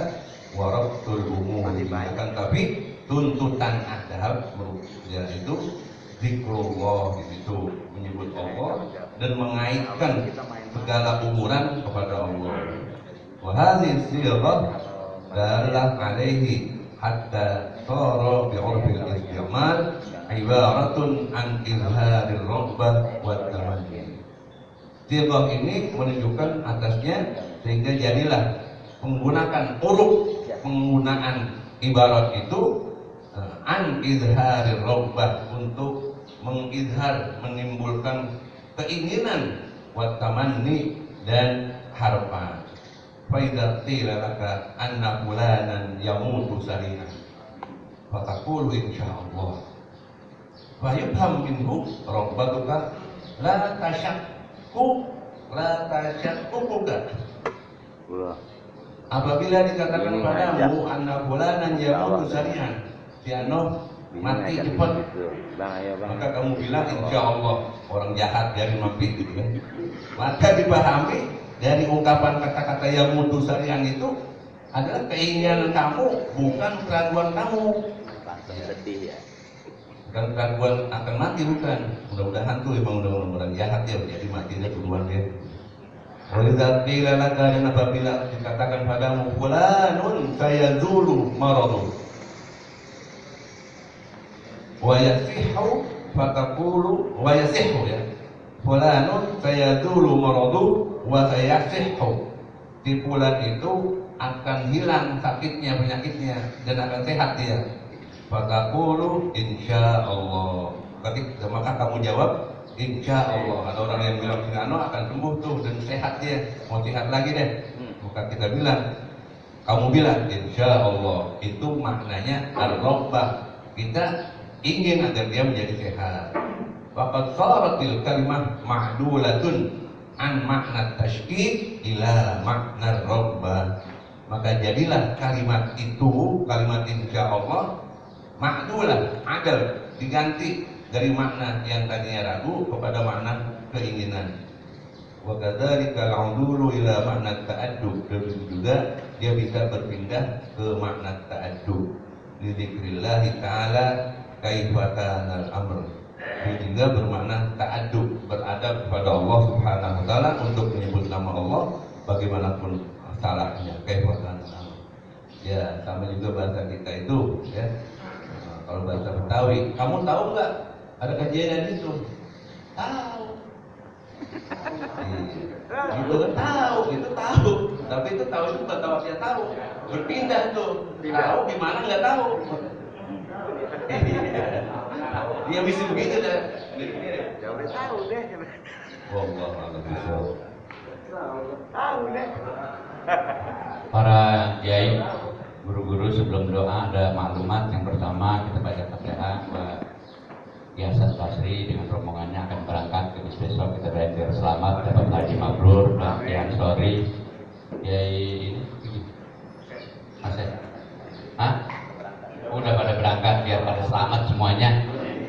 wa rabtul umuri, akan tapi tuntutan adab yaitu zikrullah, itu menyebut Allah dan mengaitkan segala umuran kepada Allah. Wa hadhihi sirah dalat alaihi hatta sara bi'urfil istimal ibaratun an izharil raghbah wa tamanni. Sirah ini menunjukkan atasnya, sehingga jadilah menggunakan uruf penggunaan ibarat itu an izharil raghbah, untuk mengizhar, menimbulkan keinginan, wa tamanni, dan harapan. Faidah qila laka anna fulanan yamutu sari'an fataqulu insyaallah fa yufham minhu rabbatuka la tashakkuka. Apabila dikatakan padamu anna fulanan yamutu sari'an, Tiano mati cepat, maka kamu bilang insya Allah orang jahat dari mati gitu kan. Maka dipahami dari ungkapan kata-kata yang mutusarian itu adalah keinginan kamu, bukan keraguan kamu. Sedih ya. Bukan keraguan akan mati, bukan. Mudah-mudahan tuh emang mudah-mudahan jahat ya, jadi matinya duluan dia. Walidzal qila laka, dan apabila dikatakan padamu fulanun sayazulu maradu wa yasihu fataqulu wa yasihu ya. Fulanun sayazulu maradu wa sayasihu. Si fulan itu akan hilang sakitnya, penyakitnya, dan akan sehat dia. Fataqulu insyaallah. Maka kamu jawab insyaallah. Ada orang yang bilang Sinano akan sembuh tuh dan sehat dia, mau sehat lagi deh. Maka kita bilang, kamu bilang insyaallah. Itu maknanya al-rabbah. Kita ingin agar dia menjadi sehat. Faqad sharatil kalimah ma'dulatun an makna tasydid ila makna rabbah. Maka jadilah kalimat itu, kalimat insyaallah, ma'dulah, adal, diganti dari makna yang tadinya ragu kepada makna keinginan. Wa kadzalika al-'udulu ila makna ta'addub. Begitu juga dia bisa berpindah ke makna ta'addub. Li dzikrillah ta'ala kaifa kana al-amr. Dia juga bermakna ta'addub, beradab kepada Allah Subhanahu wa taala untuk menyebut nama Allah bagaimanapun salahnya. Kaifa kana al-amr. Ya, sama juga bahasa kita itu ya. Kalau bahasa Betawi, kamu tahu nggak ada kejadian itu? Tahu. Gitu kan tahu, itu tahu. Tapi itu tahu itu bukan tahu dia tahu. Berpindah tuh. Tahu di mana nggak tahu. Dia bisa begitu dah. Ya udah tahu deh. Wallahu a'lam bishawab. Tahu deh. Para kiai, guru-guru, sebelum doa ada maklumat. Yang pertama kita baca Fatihah bahwa Ki Hasan Basri dengan rombongannya akan berangkat ke besok. Kita doain biar selamat, dapat haji mabrur. Dan Ki Ansori, Kiai ini Asep, udah pada berangkat biar pada selamat semuanya.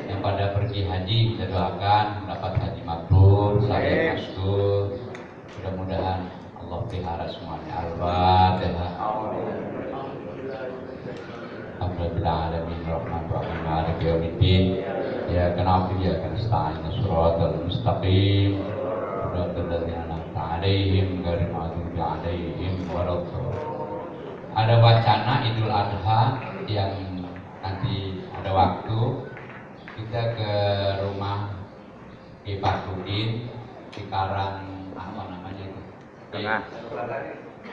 Yang pada pergi haji kita doakan dapat haji mabrur, saya masuk. Mudah-mudahan Allah pelihara semuanya. Al-Fatihah. Alhamdulillah alamin rahman rahim maliki yaumiddin. Ya kenapa ya kan nasta'in shiratal mustaqim. Shiratal ladzina an'amta 'alaihim ghairil maghdubi 'alaihim waladdallin. Ada wacana Idul Adha yang nanti ada waktu kita ke rumah Ki Fakhrudin di Karang apa namanya itu?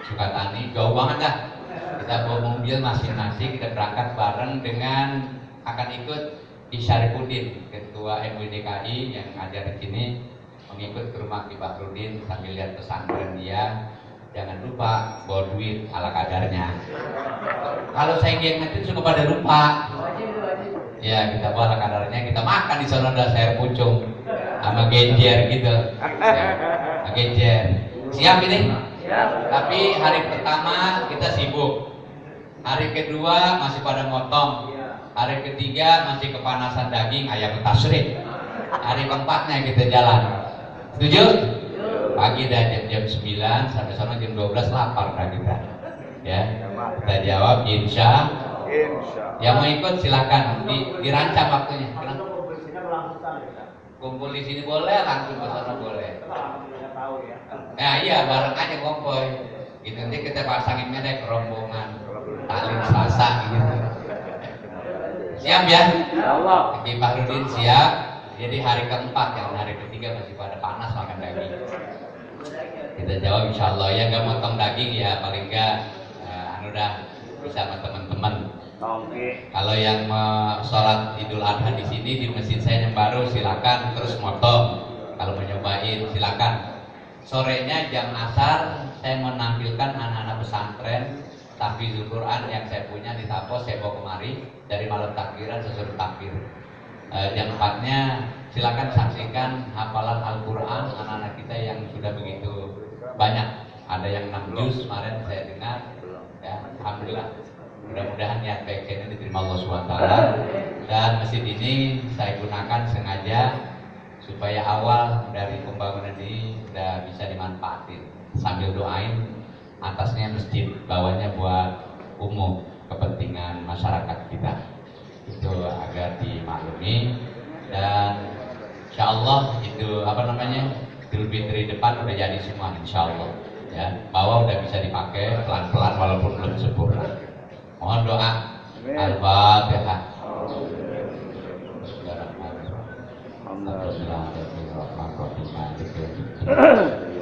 Sukatani, jauh banget dah. Kita bawa mobil masing-masing, kita berangkat bareng dengan akan ikut Ki Syarifuddin, Ketua MUI yang ngajar di sini, mengikut ke rumah Ki Fakhrudin sambil lihat pesantren dia. Jangan lupa bawa duit ala kadarnya. Kalau saya ngingetin suka pada lupa. Ya kita bawa ala kadarnya, kita makan di sana ada sayur pucung sama genjer gitu. Ya, genjer. Siap ini? Siap. Tapi hari pertama kita sibuk. Hari kedua masih pada motong. Hari ketiga masih kepanasan daging ayam tasrik. Hari keempatnya kita jalan. Setuju? Pagi dah jam 9 sampai sana jam 12 lapar dah kita. Ya. Kita jawab insya. Yang mau ikut silakan dirancang waktunya. Kumpul di sini boleh, langsung ke sana boleh. Ya iya bareng aja kompoy. Gitu nanti kita pasangin merek rombongan tali Selasa gitu. Siap ya? Allah. Ki Fakhrudin siap. Jadi hari keempat yang hari ketiga masih pada panas makan daging. Kita jawab insya Allah ya, nggak motong daging ya paling nggak udah bisa sama teman-teman. Kalau yang sholat Idul Adha di sini di masjid saya yang baru silakan terus motong. Kalau mau nyobain silakan. Sorenya jam asar saya menampilkan anak-anak pesantren tahfidzul Quran yang saya punya di Tapos, saya bawa kemari dari malam takbiran saya suruh takbir. Jam 4-nya silakan saksikan hafalan Al-Quran anak-anak kita yang sudah begitu banyak. Ada yang 6 juz kemarin saya dengar. Ya, alhamdulillah. Mudah-mudahan niat baik ini diterima Allah SWT. Dan masjid ini saya gunakan sengaja supaya awal dari pembangunan ini sudah bisa dimanfaatin. Sambil doain, atasnya masjid, bawahnya buat umum kepentingan masyarakat kita. Itu agar dimaklumi. Dan insya Allah itu Idul Fitri depan udah jadi semua insya Allah. Ya, bawah udah bisa dipakai pelan-pelan walaupun belum sempurna. Mohon doa. Al-Fatihah.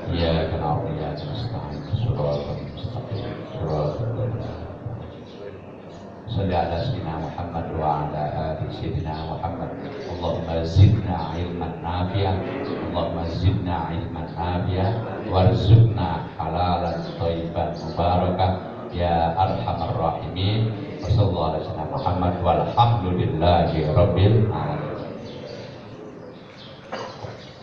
Iyyaka na'budu wa iyyaka nasta'in. Shiratal mustaqim. Shiratal ladzina Salli ala sayyidina Muhammad wa ala ali sayyidina Muhammad. Allahumma zidna ilman nafi'an. Allahumma zidna ilman nafi'an warzuqna halalan thayyiban mubarakan ya arhamar rahimin. Wassallallahu alaihi wasallam Muhammad walhamdulillahi rabbil alamin.